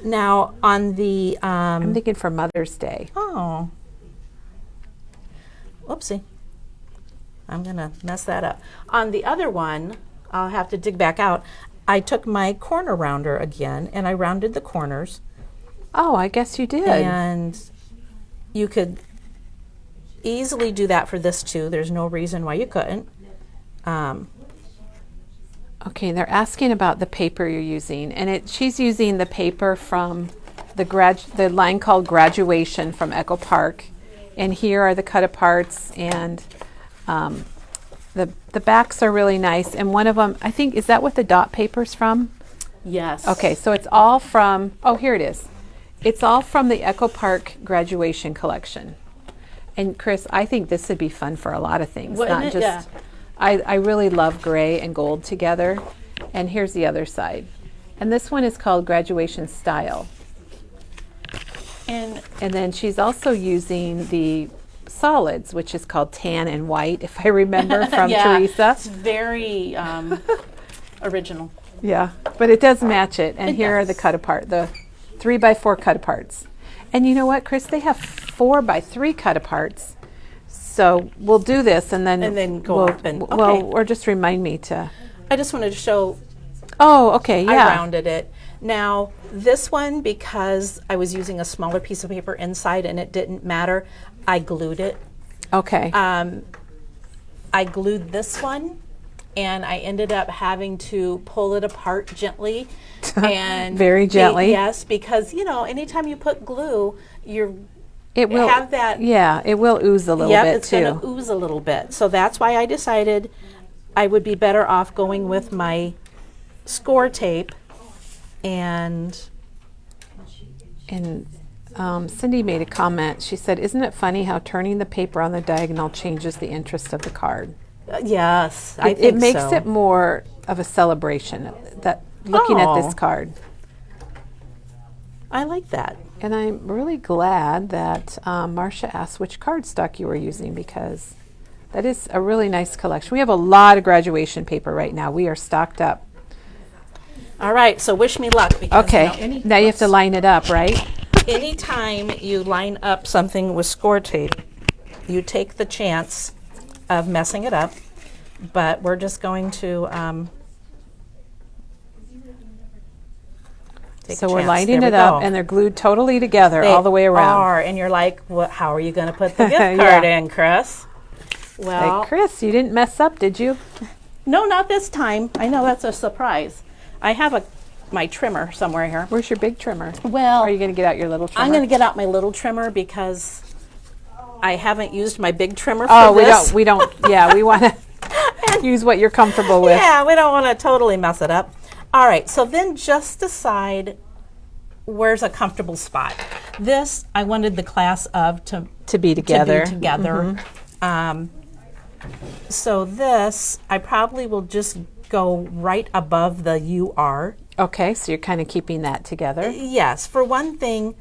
now on the I'm thinking for Mother's Day. oh, whoopsie, I'm gonna mess that up. On the other one, I'll have to dig back out. I took my corner rounder again, and I rounded the corners. Oh, I guess you did. And you could easily do that for this too. There's no reason why you couldn't. Okay, they're asking about the paper you're using, and she's using the paper from the line called Graduation from Echo Park, and here are the cut aparts, and the backs are really nice, and one of them, I think, is that what the dot paper's from? Yes. Okay, so it's all from, oh, here it is. It's all from the Echo Park graduation collection. And Chris, I think this would be fun for a lot of things, Wouldn't not it? just, Yeah. I really love gray and gold together. And here's the other side. And this one is called Graduation Style. And And then she's also using the solids, which is called tan and white, if I remember from yeah, Teresa. it's very original. Yeah, but it does match it. And It here are the does. cut apart, the 3x4 cut aparts. And you know what, Chris? They have 4x3 cut aparts. So we'll do this and then go we'll, up and well, okay. or just remind me to. I just wanted to show Oh, okay, yeah. I rounded it. Now, this one, because I was using a smaller piece of paper inside and it didn't matter, I glued it. Okay. I glued this one, and I ended up having to pull it apart gently. And Very gently. yes, because, you know, anytime you put glue, it will have that. Yeah, it will ooze a little Yep, bit it's too. going to ooze a little bit. So that's why I decided I would be better off going with my score tape. And And Cindy made a comment. She said, "Isn't it funny how turning the paper on the diagonal changes the interest of the card? yes, I It think makes so. it more of a celebration. That looking at this Oh. card." I like that. And I'm really glad that Marcia asked which cardstock you were using, because that is a really nice collection. We have a lot of graduation paper right now. We are stocked up. All right, so wish me luck. Because, Okay, now you have to line it up, right? anytime you line up something with score tape, you take the chance of messing it up. But we're just going to take So a we're chance. lining There it we up, go. and they're glued totally together They all the way around. are, and you're like, what, how are you going to put the gift Yeah. card in, Chris? Well, Like, Chris, you didn't mess up, did you? no, not this time. I know that's a surprise. I have my trimmer somewhere here. Where's your big trimmer? Well, Or are you going to get out your little trimmer? I'm going to get out my little trimmer because I haven't used my big trimmer for Oh, this. we don't. Yeah, we want to use what you're comfortable with. Yeah, we don't want to totally mess it up. All right, so then just decide where's a comfortable spot. This, I wanted the class of to To be together. be together. So this, I probably will just go right above the UR. Okay, so you're kind of keeping that together. Yes, for one thing,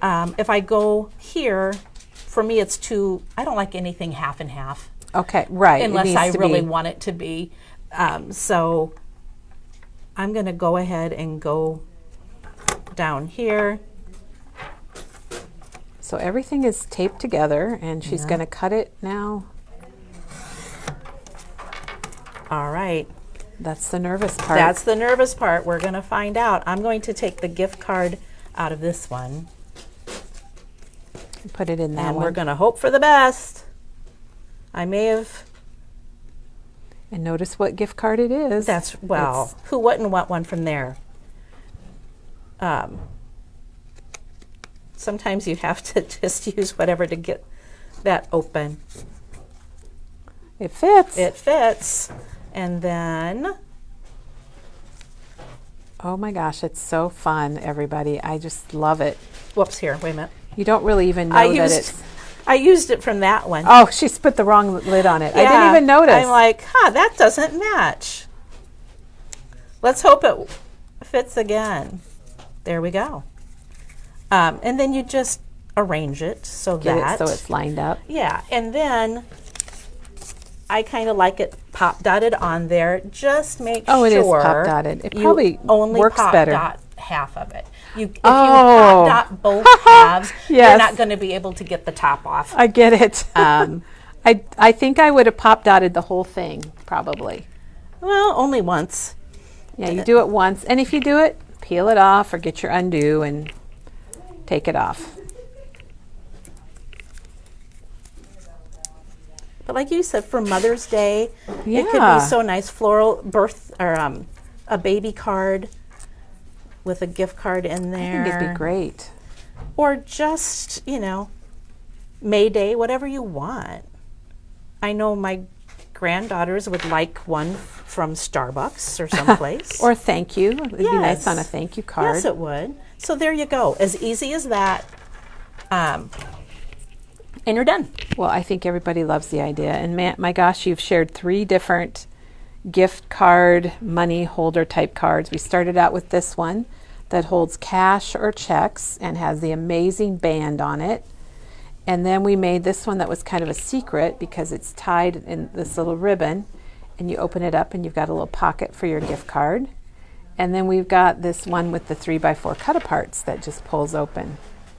if I go here, for me it's too, I don't like anything half and half. Okay, right. it Unless needs I to really be. want it to be. So I'm going to go ahead and go down here. So everything is taped together, and she's going to cut it now. All right. That's the nervous part. That's the nervous part. We're going to find out. I'm going to take the gift card out of this one. Put it in that And one. we're going to hope for the best. I may have, And notice what gift card it is. that's, well, It's- who wouldn't want one from there? Sometimes you have to just use whatever to get that open. it fits. It fits. And then, Oh my gosh, it's so fun, everybody. I just love it. whoops, here, wait a minute. You don't really even know I that used, it's. I used it from that one. Oh, she's put the wrong lid on it. I didn't Yeah, even notice. I'm like, that doesn't match. Let's hope it fits again. There we go. And then you just arrange it so Get that. it so it's lined up. Yeah, and then I kind of like it pop dotted on there. Just make Oh, sure. it is pop dotted. It you probably only works pop better. dot half of it. If you Oh. pop dot both halves, you're Yes. not going to be able to get the top off. I get it. Um, I think I would have pop dotted the whole thing, probably. Well, only once. Yeah, you do it once, and if you do it, peel it off or get your undo and take it off. But like you said, for Mother's Day, it could Yeah. be so nice. Floral birth or a baby card with a gift card in I there. think it'd be great. Or just, May Day, whatever you want. I know my granddaughters would like one from Starbucks or someplace. Or thank you. It would be nice Yes. on a thank you card. Yes, it would. So there you go. As easy as that. And you're done. Well, I think everybody loves the idea. And my gosh, you've shared 3 different gift card, money holder type cards. We started out with this one that holds cash or checks and has the amazing band on it. And then we made this one that was kind of a secret because it's tied in this little ribbon. And you open it up and you've got a little pocket for your gift card. And then we've got this one with the 3x4 cut-aparts that just pulls open.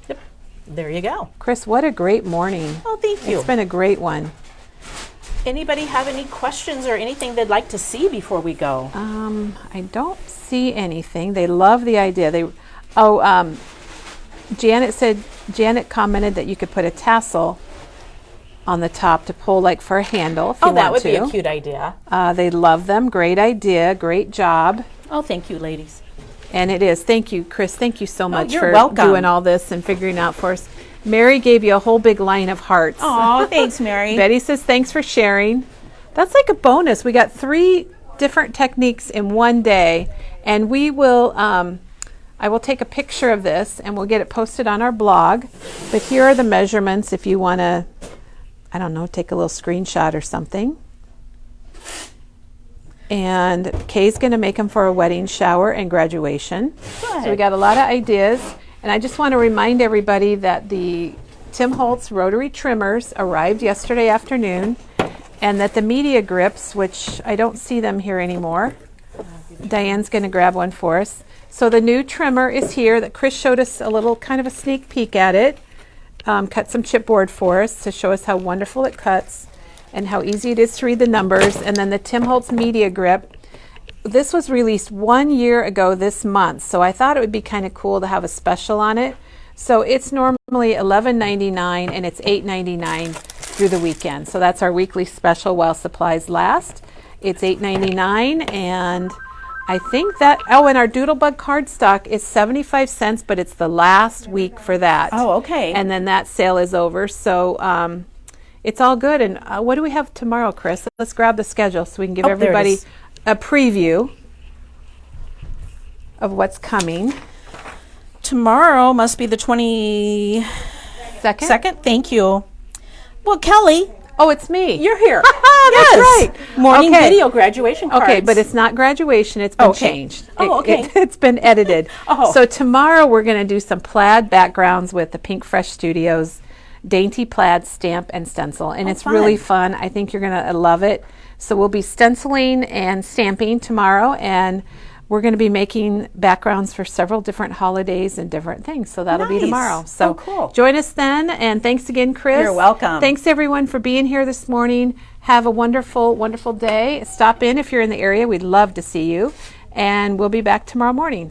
Yep. There you go. Chris, what a great morning. Oh, thank you. It's been a great one. Anybody have any questions or anything they'd like to see before we go? I don't see anything. They love the idea. Janet commented that you could put a tassel on the top to pull like for a handle if you want to. That would be a cute idea. They love them. Great idea. Great job. Oh, thank you, ladies. And it is. Thank you, Chris. Thank you so much you're for welcome. doing all this and figuring out for us. Mary gave you a whole big line of hearts. Oh, thanks, Mary. Betty says, thanks for sharing. That's like a bonus. We got 3 different techniques in one day. And we will, I will take a picture of this and we'll get it posted on our blog. But here are the measurements if you want to, I don't know, take a little screenshot or something. And Kay's going to make them for a wedding, shower, and graduation. Good. So we got a lot of ideas. And I just want to remind everybody that the Tim Holtz rotary trimmers arrived yesterday afternoon, and that the media grips, which I don't see them here anymore, Diane's going to grab one for us. So the new trimmer is here that Chris showed us a little kind of a sneak peek at it. Cut some chipboard for us to show us how wonderful it cuts and how easy it is to read the numbers. And then the Tim Holtz media grip. This was released 1 year ago this month, so I thought it would be kind of cool to have a special on it. So it's normally $11.99 and it's $8.99 through the weekend. So that's our weekly special while supplies last. It's $8.99, and I think that, and our Doodlebug cardstock is 75 cents, but it's the last week for that. Oh, okay. And then that sale is over. So it's all good. And what do we have tomorrow, Chris? Let's grab the schedule so we can give there it everybody is. a preview of what's coming. Tomorrow must be the 22nd. Second? Thank you. Well, Kelly, Oh, it's me. you're here. That's right. Morning Okay. video graduation cards. Okay, but it's not graduation. It's been Okay. changed. Oh, okay. It's been edited. Oh. So tomorrow we're going to do some plaid backgrounds with the Pink Fresh Studios Dainty Plaid Stamp and Stencil. And it's really fun. I think you're going to love it. So we'll be stenciling and stamping tomorrow, and we're going to be making backgrounds for several different holidays and different things. So that'll be Nice. tomorrow. So Oh, cool. join us then. And thanks again, Chris. You're welcome. Thanks everyone for being here this morning. Have a wonderful, wonderful day. Stop in if you're in the area. We'd love to see you. And we'll be back tomorrow morning.